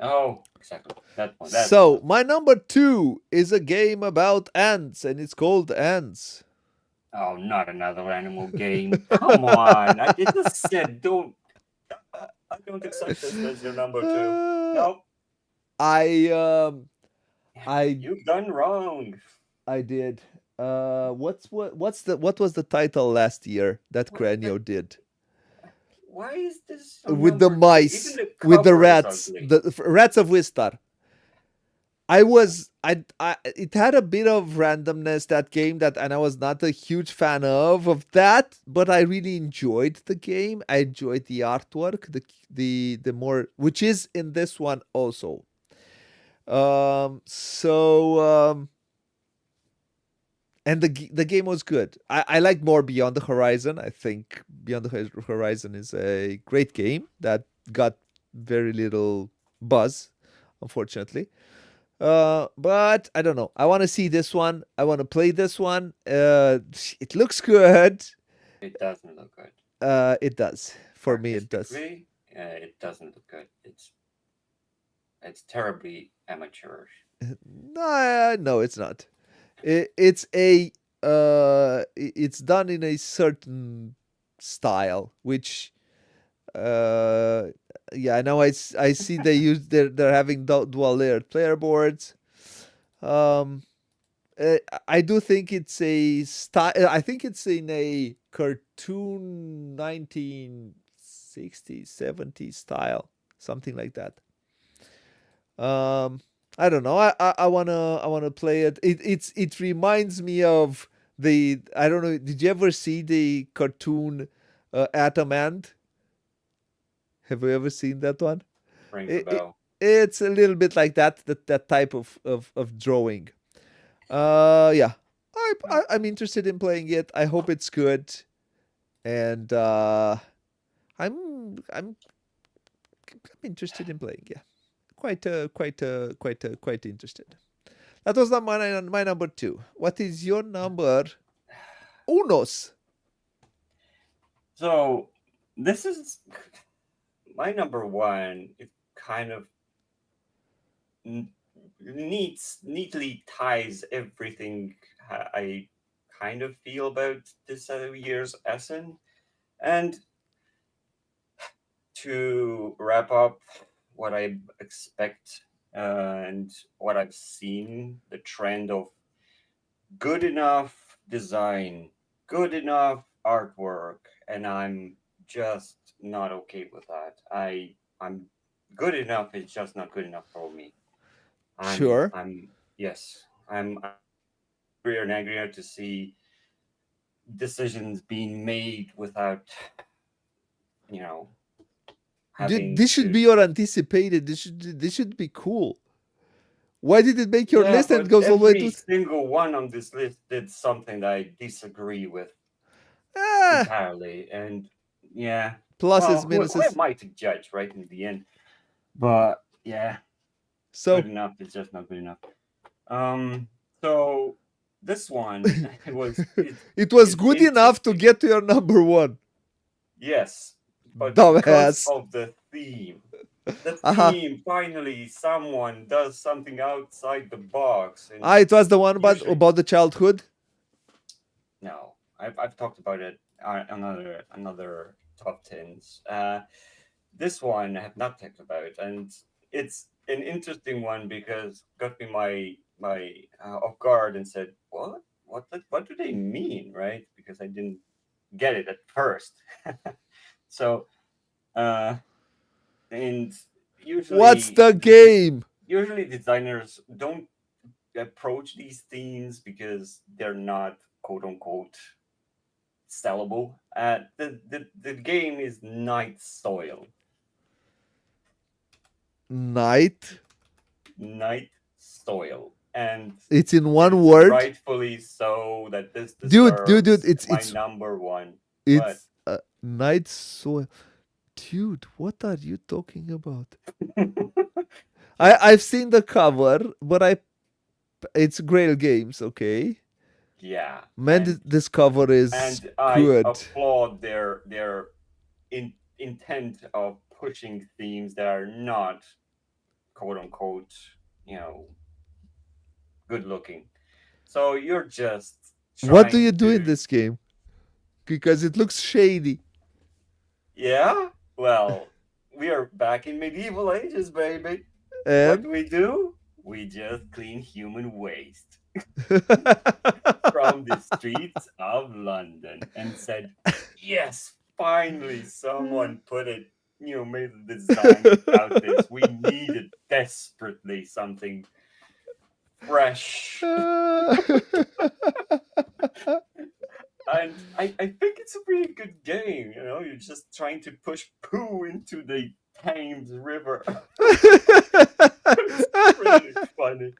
Oh, exactly. That one. That's the So one. my number two is a game about ants, and it's called Ants. Oh, not another animal game. Come on. I just said don't. I don't accept this as your number two. Uh, Nope. I I You've done wrong. I did. What was the title last year that What the? Cranio did Why is this your with the number two? Even mice, the with the cover is rats, ugly. the rats of Wistar? I it had a bit of randomness, that game, that, and I was not a huge fan of that, but I really enjoyed the game. I enjoyed the artwork, the more, which is in this one also. So and the game was good. I like more Beyond the Horizon. I think Beyond the Horizon is a great game that got very little buzz, unfortunately. But I don't know. I want to see this one. I want to play this one. It looks good. It doesn't look good. It does. For me, it does. Artistically, it doesn't look good. It's terribly amateurish. No, no, it's not. It's done in a certain style, which yeah. Now I see they're having dual layered player boards. Um, I do think it's a style. I think it's in a cartoon 1960s, 70s style, something like that. Um, I don't know. I wanna play it. It reminds me of the, I don't know. Did you ever see the cartoon Atom Ant? Have you ever seen that one? Rings a It, it, bell. it's a little bit like that type of drawing. Yeah, I'm interested in playing it. I hope it's good, and I'm interested in playing. Yeah, quite interested. That was not my number two. What is your number unos? So this is my number one. It kind of neatly ties everything I kind of feel about this year's Essen. And to wrap up what I expect and what I've seen, the trend of good enough design, good enough artwork, and I'm just not okay with that. I'm good enough. It's just not good enough for me. Sure. I'm yes. I'm angrier and angrier to see decisions being made without you know having This should to. be your anticipated. This should be cool. Why did it make your Yeah, list and but it goes all the way every to? single one on this list did something that I disagree with Ah, entirely. And yeah, pluses, well, who minuses. am I to judge, right? In the end, but yeah, good So enough is just not good enough. Um, so this one it was it's good enough to interesting. get to your number one. Yes, but because Dumbass. of the Uh-huh. theme, finally someone does something outside the box, and Ah, it was the one usually about the childhood. no, I've talked about it another top tens. This one I have not talked about, and it's an interesting one because got me my off guard and said, what do they mean, right? Because I didn't get it at first. So uh, and What's usually the game? usually designers don't approach these themes because they're not quote unquote sellable. The game is Night Soil. Night. Night Soil. And It's in it one is word. rightfully so that this Dude, deserves it's my it's number one. What? it's night soil. Dude, what are you talking about? I've seen the cover, but it's Grail Games, okay? Yeah. Man, this cover is And I good. applaud their intent of pushing themes that are not quote unquote, you know, good looking. So you're just What do you trying do in to, this game? Because it looks shady. yeah, well, we are back in medieval ages, baby. What And do? We just clean human waste from the streets of London and said, yes, finally someone put it, made a design about this. We needed desperately something fresh. And I think it's a really good game. You're just trying to push poo into the Thames River. It's pretty funny.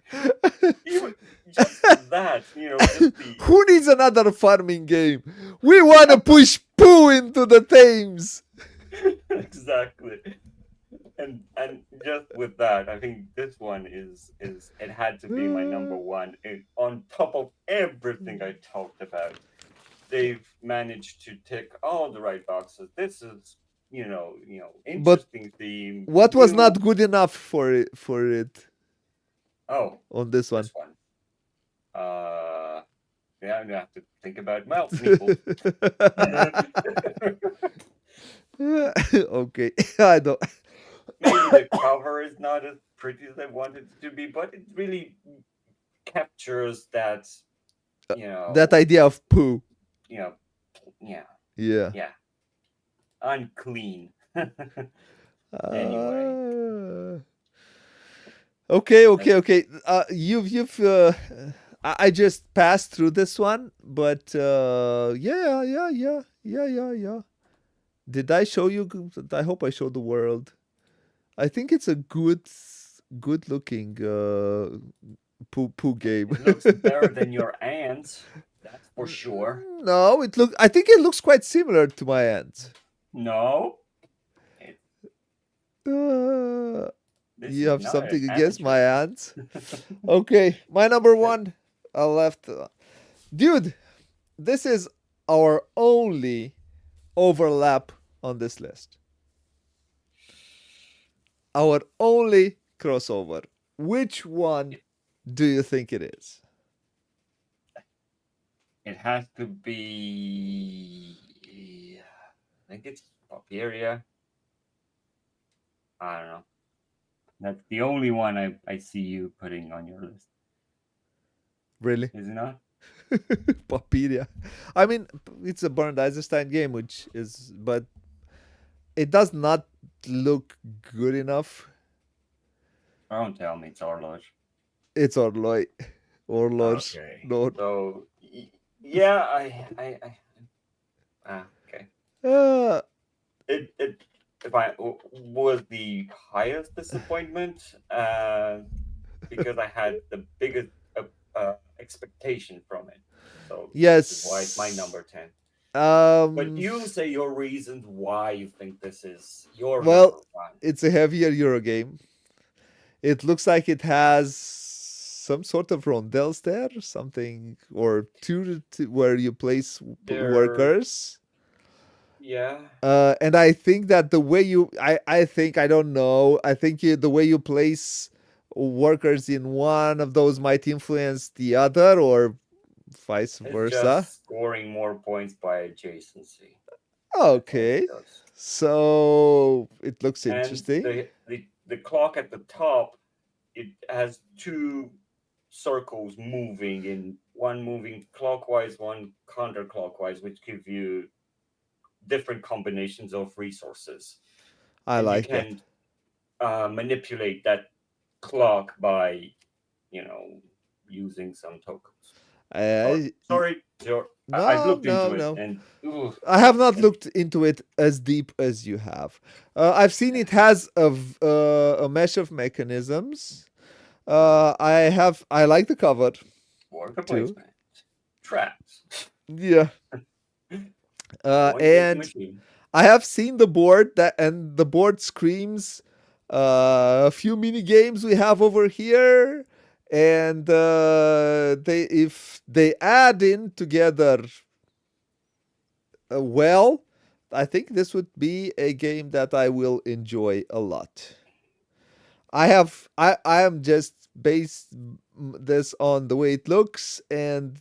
Even just that, just the Who needs another farming game? We want to push poo into the Thames. exactly. And just with that, I think this one is it had to be my number one. On top of everything I talked about, they've managed to tick all the right boxes. This is, But interesting theme, what was not new. good enough for it Oh, on this one? this one. Yeah, I have to think about meeples. Okay, I don't. Maybe the cover is not as pretty as I wanted it to be, but it really captures that, you That know, idea of poo. you know, yeah, Yeah. yeah, unclean. Anyway, Uh, okay, okay, that's okay. You've. I just passed through this one, but yeah, yeah, yeah. Did I show you? I hope I showed the world. I think it's a good looking poo game. It looks better than your aunt's, that's for sure. No, I think it looks quite similar to my aunt. No, it, Uh, this you is have not an something against amateur my game. aunt? Okay, my number one. I left. Dude, this is our only overlap on this list. Our only crossover. Which one It, do you think it is? it has to be. I think it's Papiria. I don't know. That's the only one I see you putting on your list, Really? is it not? Papiria. I mean, it's a Bernd Eisenstein game, which is, but it does not look good enough. Don't tell me it's Orloge. It's Orloy. Orloge. Okay. No. So yeah, okay. Uh, It if I was the highest disappointment because I had the biggest expectation from it. So this is why it's my yes. number 10. But Um, you say your reasons why you think this is your well, number one. it's a heavier Euro game. It looks like it has some sort of rondels there, something, or where you place There, workers. yeah, And I think that the way I think, I don't know, I think the way you place workers in one of those might influence the other, or vice it's versa. just scoring more points by adjacency. That's all it Okay, does. so it looks And interesting. the clock at the top, it has two circles moving, in one moving clockwise, one counterclockwise, which give you different combinations of resources, I and you like that. can manipulate that clock by you know using some tokens. Sorry, I sorry, I've no, looked no, into it, no. and ooh, I have not and looked into it as deep as you have. I've seen it has a mesh of mechanisms. I like the cover worker too. placement, traps, Yeah. one click And machine. I have seen the board and the board screams a few mini games we have over here, and they if they add in together well, I think this would be a game that I will enjoy a lot. I am just based this on the way it looks and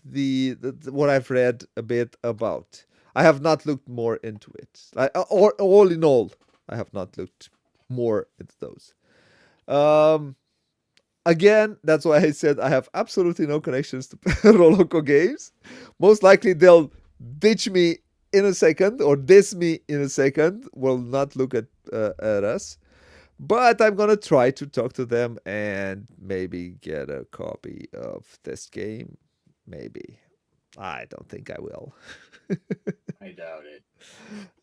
what I've read a bit about. I have not looked more into it. Or all in all, I have not looked more into those. Um, Again, that's why I said I have absolutely no connections to Roloco games. Most likely they'll ditch me in a second or diss me in a second. Will not look at us. But I'm gonna try to talk to them and maybe get a copy of this game. Maybe. I don't think I will. I doubt it.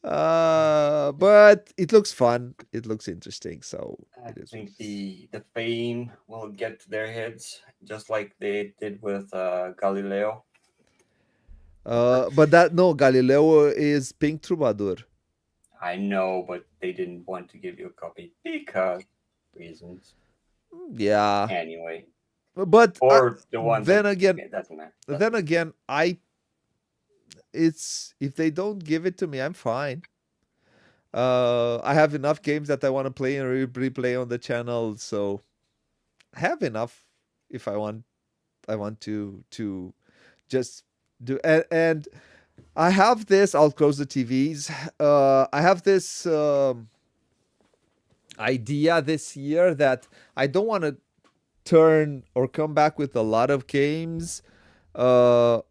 But it looks fun. It looks interesting. So I it is what think it is. the fame will get to their heads, just like they did with Galileo. But that no, Galileo is Pink Troubadour. I know, but they didn't want to give you a copy because reasons. Yeah, Anyway, but or the ones then that again, it doesn't matter. then again, I it's if they don't give it to me, I'm fine. I have enough games that I want to play and replay on the channel, so I have enough. If I want to just do and I have this. I'll close the TVs. I have this idea this year that I don't want to turn or come back with a lot of games uh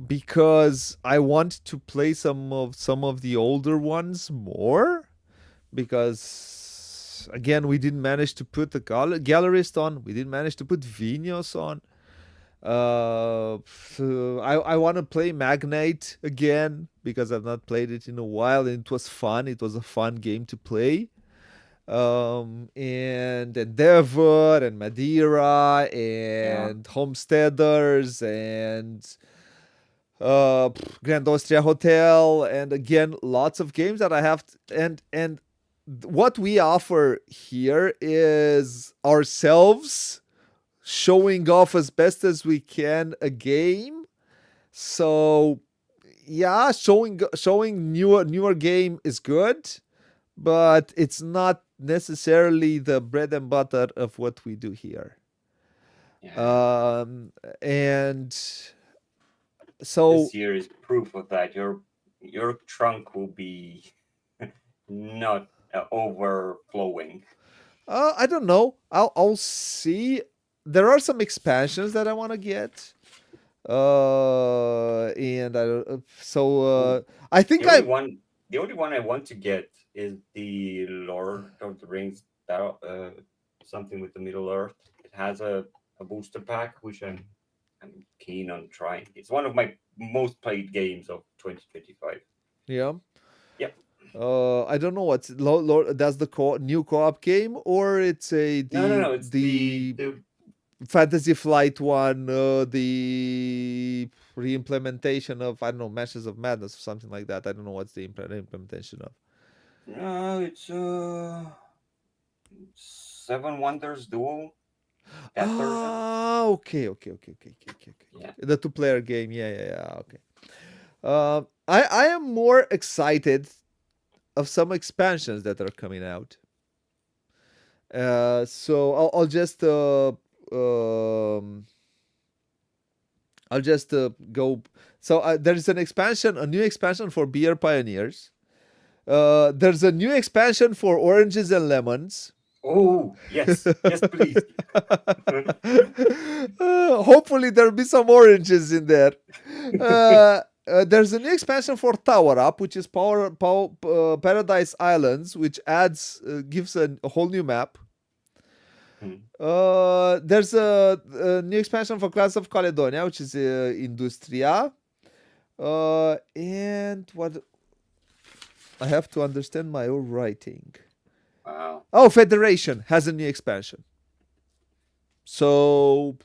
because I want to play some of the older ones more because again we didn't manage to put the gallerist on, we didn't manage to put Vinos on. So I want to play Magnate again because I've not played it in a while and it was fun, it was a fun game to play. and Endeavor and Madeira Yeah. and Homesteaders and Grand Austria Hotel, and again lots of games that I have and what we offer here is ourselves showing off as best as we can a game. So yeah, showing newer game is good, but it's not necessarily the bread and butter of what we do here. Yeah. And so This year is proof of that. Your trunk will be not overflowing. I don't know. I'll see. There are some expansions that I want to get. And I don't. So Oh, I the think only I. one, the only one I want to get is the Lord of the Rings battle, something with the Middle Earth. It has a booster pack, which I'm keen on trying. It's one of my most played games of 2025. Yeah. Yep. I don't know what's that's the new co-op game, or it's a No, no, no. It's the the Fantasy Flight one, the re-implementation of, I don't know, Meshes of Madness or something like that. I don't know what's the implementation of. no. It's Seven Wonders Duel, that version. Ah, okay. Yeah. The two-player game. Yeah. Okay. I am more excited of some expansions that are coming out. So um, I'll just go. So there's an expansion, a new expansion for Beer Pioneers. There's a new expansion for Oranges and Lemons. Oh yes, yes, please. Hopefully there'll be some oranges in there. There's a new expansion for Tower Up, which is Paradise Islands, which gives a whole new map. Hmm. There's a new expansion for Class of Caledonia, which is Industria. And what I have to understand my own writing. Wow. Oh, Federation has a new expansion. So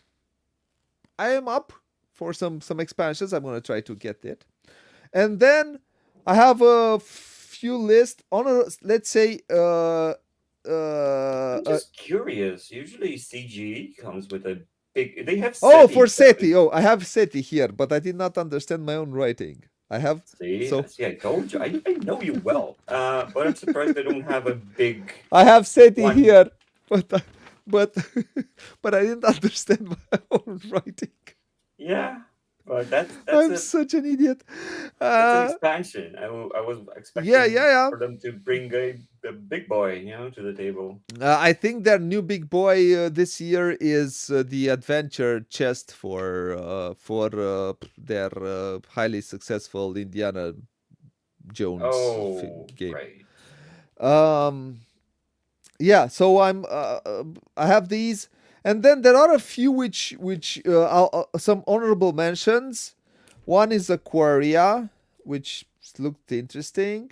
I am up for some expansions. I'm gonna try to get it, and then I have a few list on a, let's say I'm just curious. Usually CGE comes with a big. They have oh, for SETI. SETI. Oh, I have SETI here, but I did not understand my own writing. I have See, so see, I told you. I know you well. But I'm surprised they don't have a big I have SETI one. here, but but but I didn't understand my own writing. Yeah, but I'm such an idiot. that's an Uh, expansion. I was yeah, expecting yeah, for them to bring a big boy, to the table. I think their new big boy this year is the adventure chest for their highly successful Indiana Jones Oh, game. great. Um, yeah, so I have these, and then there are a few which some honorable mentions. One is Aquaria, which looked interesting.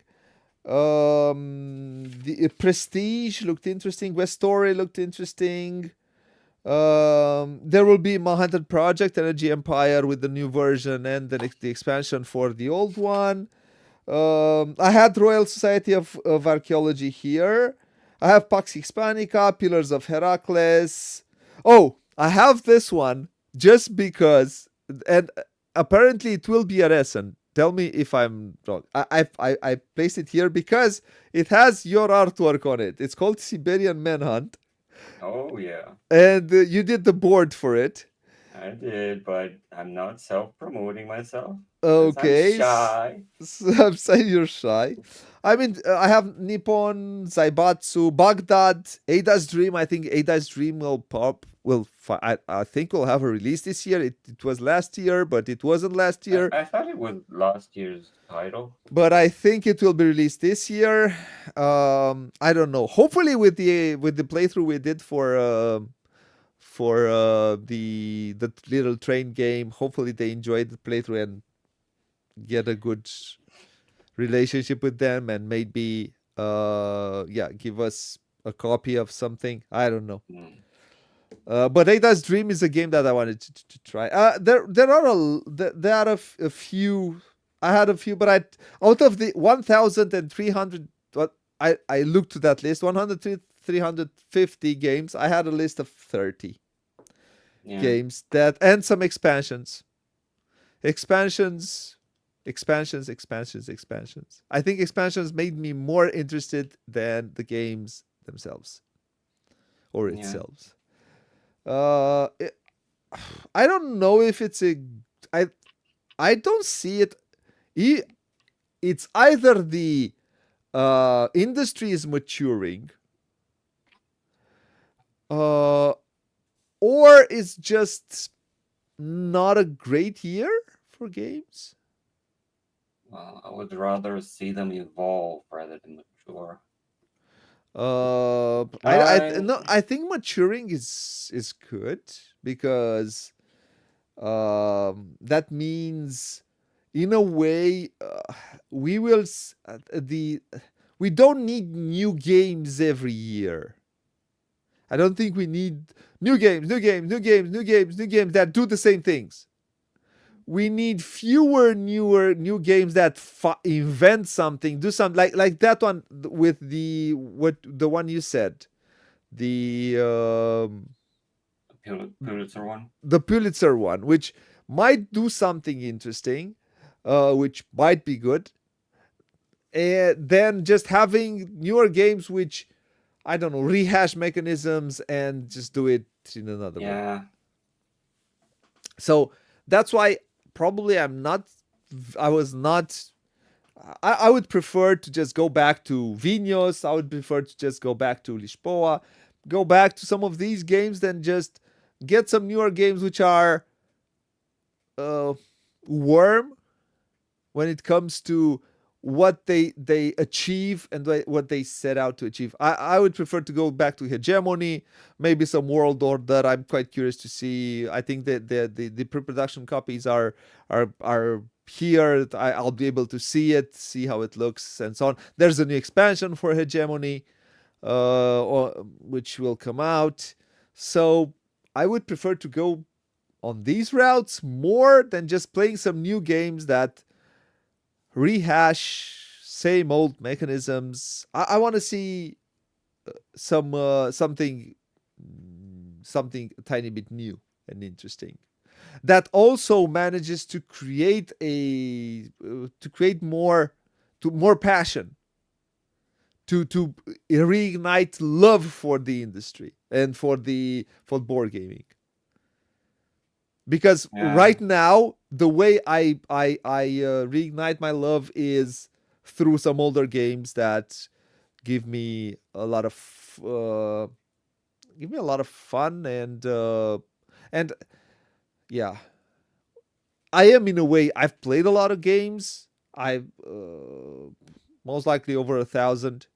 The Prestige looked interesting. West Story looked interesting. There will be Manhattan Project, Energy Empire with the new version and the expansion for the old one. I had Royal Society of Archaeology here. I have Pax Hispanica, Pillars of Heracles. Oh, I have this one just because, and apparently it will be at Essen. Tell me if I'm wrong. I placed it here because it has your artwork on it. It's called Siberian Manhunt, Oh yeah, and you did the board for it. I did, but I'm not self-promoting myself because I'm Okay, shy. I'm saying you're shy. I mean, I have Nippon, Zaibatsu, Baghdad, Ada's Dream. I think Ada's Dream will pop. I think we'll have a release this year. It was last year, but it wasn't last I, year. I thought it was last year's title. But I think it will be released this year. I don't know. Hopefully, with the playthrough we did for the little train game, hopefully they enjoyed the playthrough and get a good relationship with them, and maybe give us a copy of something. I don't know. Mm. But Ada's Dream is a game that I wanted to try. There are there are a few. I had a few, but I out of the 1,300, what I looked to that list, 350 games. I had a list of 30 Yeah. games that and some expansions, expansions, expansions. I think expansions made me more interested than the games themselves or Yeah. itself. It, I don't know if it's a. I I don't see it. It's either the industry is maturing, uh, or it's just not a great year for games. Well, I would rather see them evolve rather than mature. I I no, I think maturing is good because that means in a way we will the we don't need new games every year. I don't think we need new games that do the same things. We need fewer new games that invent something, do something like that one with the one you said, the Pulitzer one. the Pulitzer one, which might do something interesting, which might be good, and then just having newer games which I don't know rehash mechanisms and just do it in another way. Yeah. So that's why probably I was not. I would prefer to just go back to Vinos. I would prefer to just go back to Lisboa, go back to some of these games, than just get some newer games which are uh, warm when it comes to what they achieve and what they set out to achieve. I would prefer to go back to Hegemony, maybe some World Order. I'm quite curious to see. I think that the pre-production copies are here. I'll be able to see it, see how it looks, and so on. There's a new expansion for Hegemony, which will come out. So I would prefer to go on these routes more than just playing some new games that rehash same old mechanisms. I want to see something a tiny bit new and interesting that also manages to create more passion, to reignite love for the industry and for board gaming. Because Yeah. right now the way I reignite my love is through some older games that give me a lot of uh, fun and yeah, I am in a way I've played a lot of games. I've most likely over 1,000,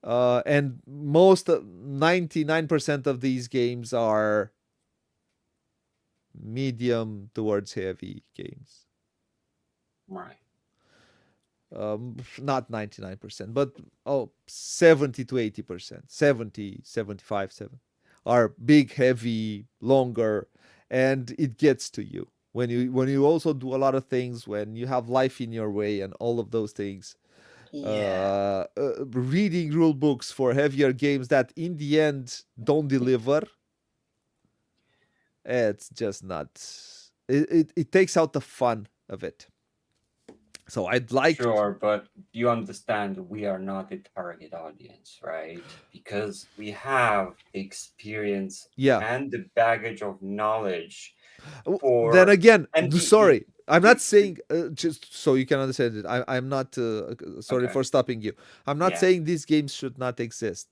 and most 99% of these games are medium towards heavy games. Right. Not 99%, but 70 to 80%, 70, 75, 7 are big, heavy, longer, and it gets to you when you also do a lot of things, when you have life in your way and all of those things. Yeah. Reading rule books for heavier games that in the end don't deliver, it's just not. It takes out the fun of it. So I'd like Sure, but you understand we are not the target audience, right? Because we have the experience yeah. and the baggage of knowledge Then for again, and sorry, I'm not the saying just so you can understand it. I'm not sorry okay. for stopping you. I'm not Yeah. saying these games should not exist.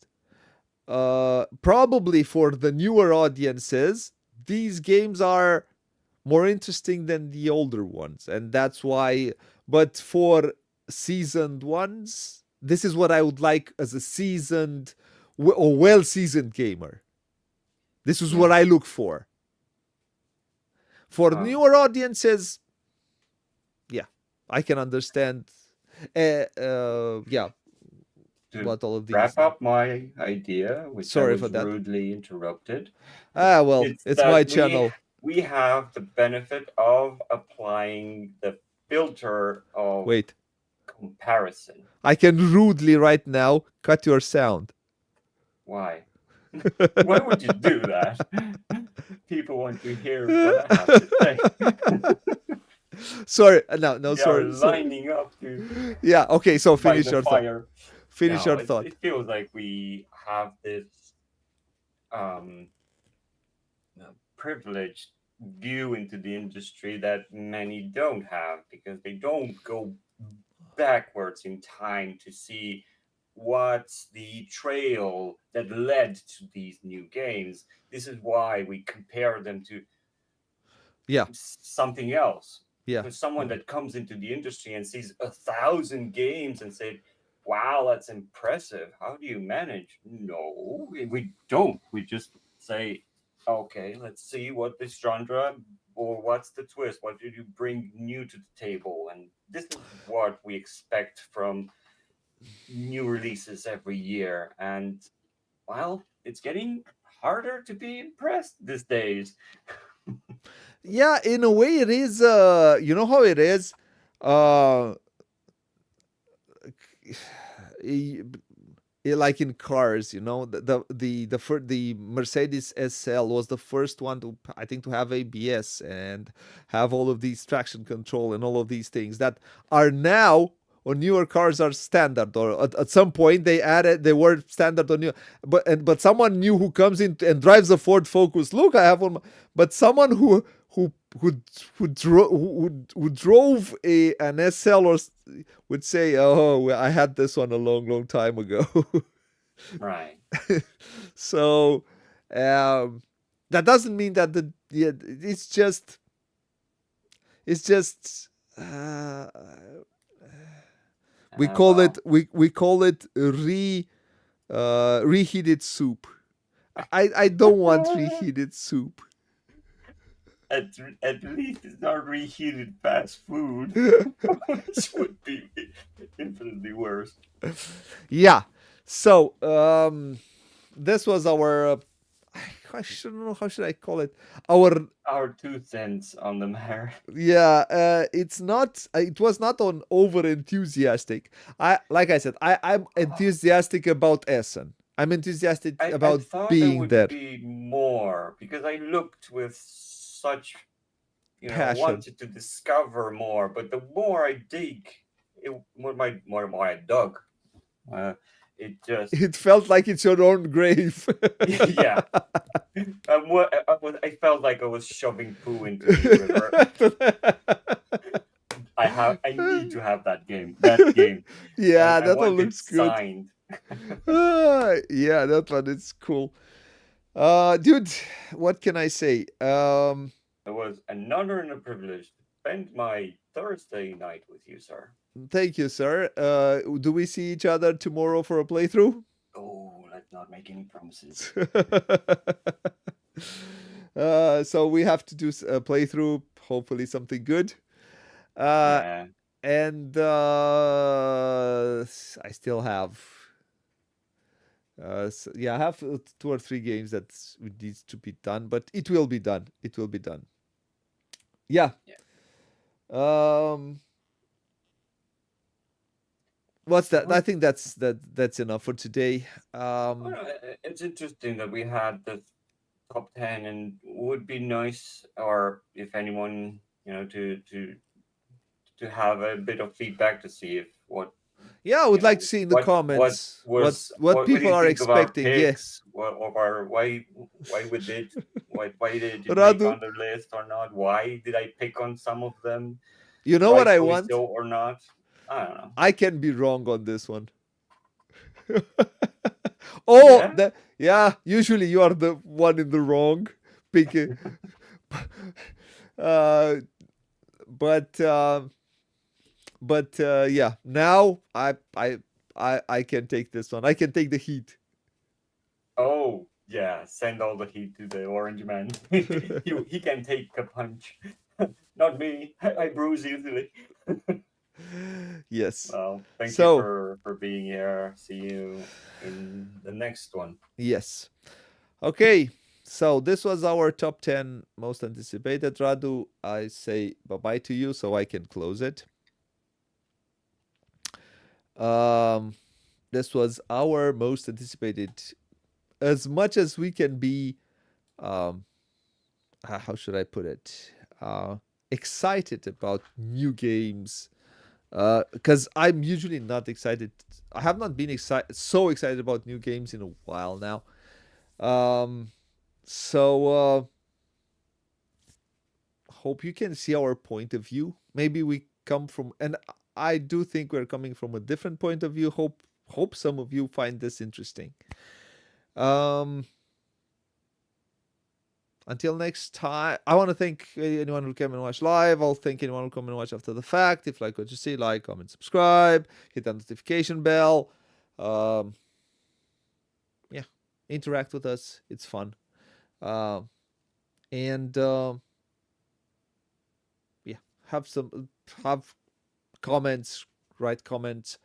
Probably for the newer audiences, these games are more interesting than the older ones, and that's why. But for seasoned ones, this is what I would like as a seasoned or well seasoned gamer. This is Yeah. what I look for. For Um, newer audiences, yeah, I can understand. Yeah, to about all of these wrap now. up my idea, which I Sorry for was that. rudely interrupted, Ah, well, it's it's my that channel. we have the benefit of applying the filter of Wait, comparison. I can rudely right now cut your sound. Why? Why would you do that? People want to hear what I have to say. Sorry, no, no, We are sorry, sorry. lining up to Yeah, okay, so by finish the your thought. fire. Finish No, your thought. it feels like we have this um, privileged view into the industry that many don't have because they don't go backwards in time to see what's the trail that led to these new games. This is why we compare them to Yeah, something else. yeah, For someone yeah. that comes into the industry and sees 1,000 games and said, "Wow, that's impressive. How do you manage?" No, we don't. We just say, "Okay, let's see what this genre or what's the twist. What did you bring new to the table?" And this is what we expect from new releases every year. And well, it's getting harder to be impressed these days. Yeah, in a way it is you know how it is? Uh like in cars, the Mercedes SL was the first one to, I think, to have ABS and have all of these traction control and all of these things that are now on newer cars are standard, or at some point they were standard on new, but someone new who comes in and drives a Ford Focus, look, I have one, but someone who who who drove an SL or would say, oh, well, I had this one a long time ago. Right. So um, that doesn't mean that the yeah, it's just we call it Well, we call it reheated soup. I don't want reheated soup. at least it's not reheated fast food, which would be infinitely worse. Yeah. So this was our I shouldn't know, how should I call it, our Our 2 cents on the matter. yeah, it's not it was not on over enthusiastic. I Like I said, I'm enthusiastic about Essen. I'm enthusiastic I about thought there being would there. be more because I looked with such, Passion. wanted to discover more. But the more I dig, more I dug, uh, it just It felt like it's your own grave. yeah. I felt like I was shoving poo into the river. I need to have that game, and Yeah, I that one want it looks good. signed. Yeah, that one is cool. Dude, what can I say? It was an honor and a privilege to spend my Thursday night with you, sir. Thank you, sir. Do we see each other tomorrow for a playthrough? Oh, let's not make any promises. So we have to do a playthrough, hopefully something good. Uh, Yeah, and I still have, yeah, I have two or three games that needs to be done, but it will be done. It will be done. Yeah. yeah. Um, what's that? I Well, think that's enough for today. it's interesting that we had the top 10, and would be nice, or if anyone, to have a bit of feedback to see if Yeah, I would like to see in the what comments was what what do people you are think of our expecting. Yeah. picks? What of our why we did why did it make Radu, on the list or not? Why did I pick on some of them, you know what I rightfully want? so or not? I don't know. I can be wrong on this one. Oh, Yeah. that yeah. Usually you are the one in the wrong. Pick it. Uh, but yeah. Now I can take this one. I can take the heat. Oh yeah, send all the heat to the orange man. he can take a punch. Not me. I bruise easily. Yes. Well, thank you So, for being here. See you in the next one. yes. Okay. So, this was our top 10 most anticipated. Radu, I say bye bye to you so I can close it. Um, this was our most anticipated, as much as we can be, um, how should I put it? Excited about new games. Because I'm usually not excited. I have not been so excited about new games in a while now. Um, so hope you can see our point of view. Maybe we come from, and I do think we're coming from a different point of view. Hope some of you find this interesting. Um, until next time, I want to thank anyone who came and watched live. I'll thank anyone who come and watch after the fact. If you like what you see, like, comment, subscribe, hit that notification bell. Um, yeah, interact with us. It's fun. Um, and yeah, have comments, write comments.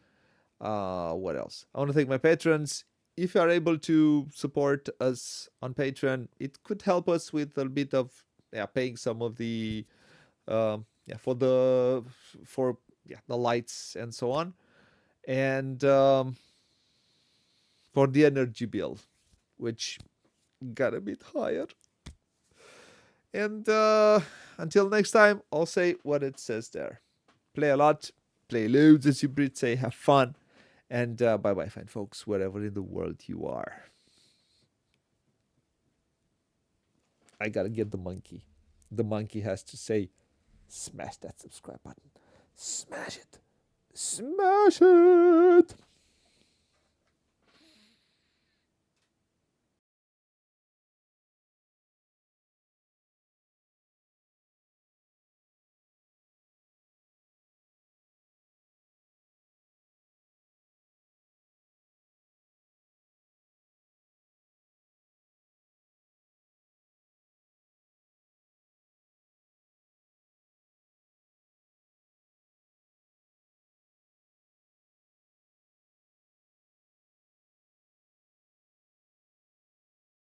What else? I want to thank my patrons. If you are able to support us on Patreon, it could help us with a bit of paying some of the for the lights and so on, and for the energy bill, which got a bit higher. And until next time, I'll say what it says there. Play a lot, play loads, as you Brits say, have fun, and bye bye, fine folks, wherever in the world you are. I gotta get the monkey. The monkey has to say, smash that subscribe button. Smash it. Smash it.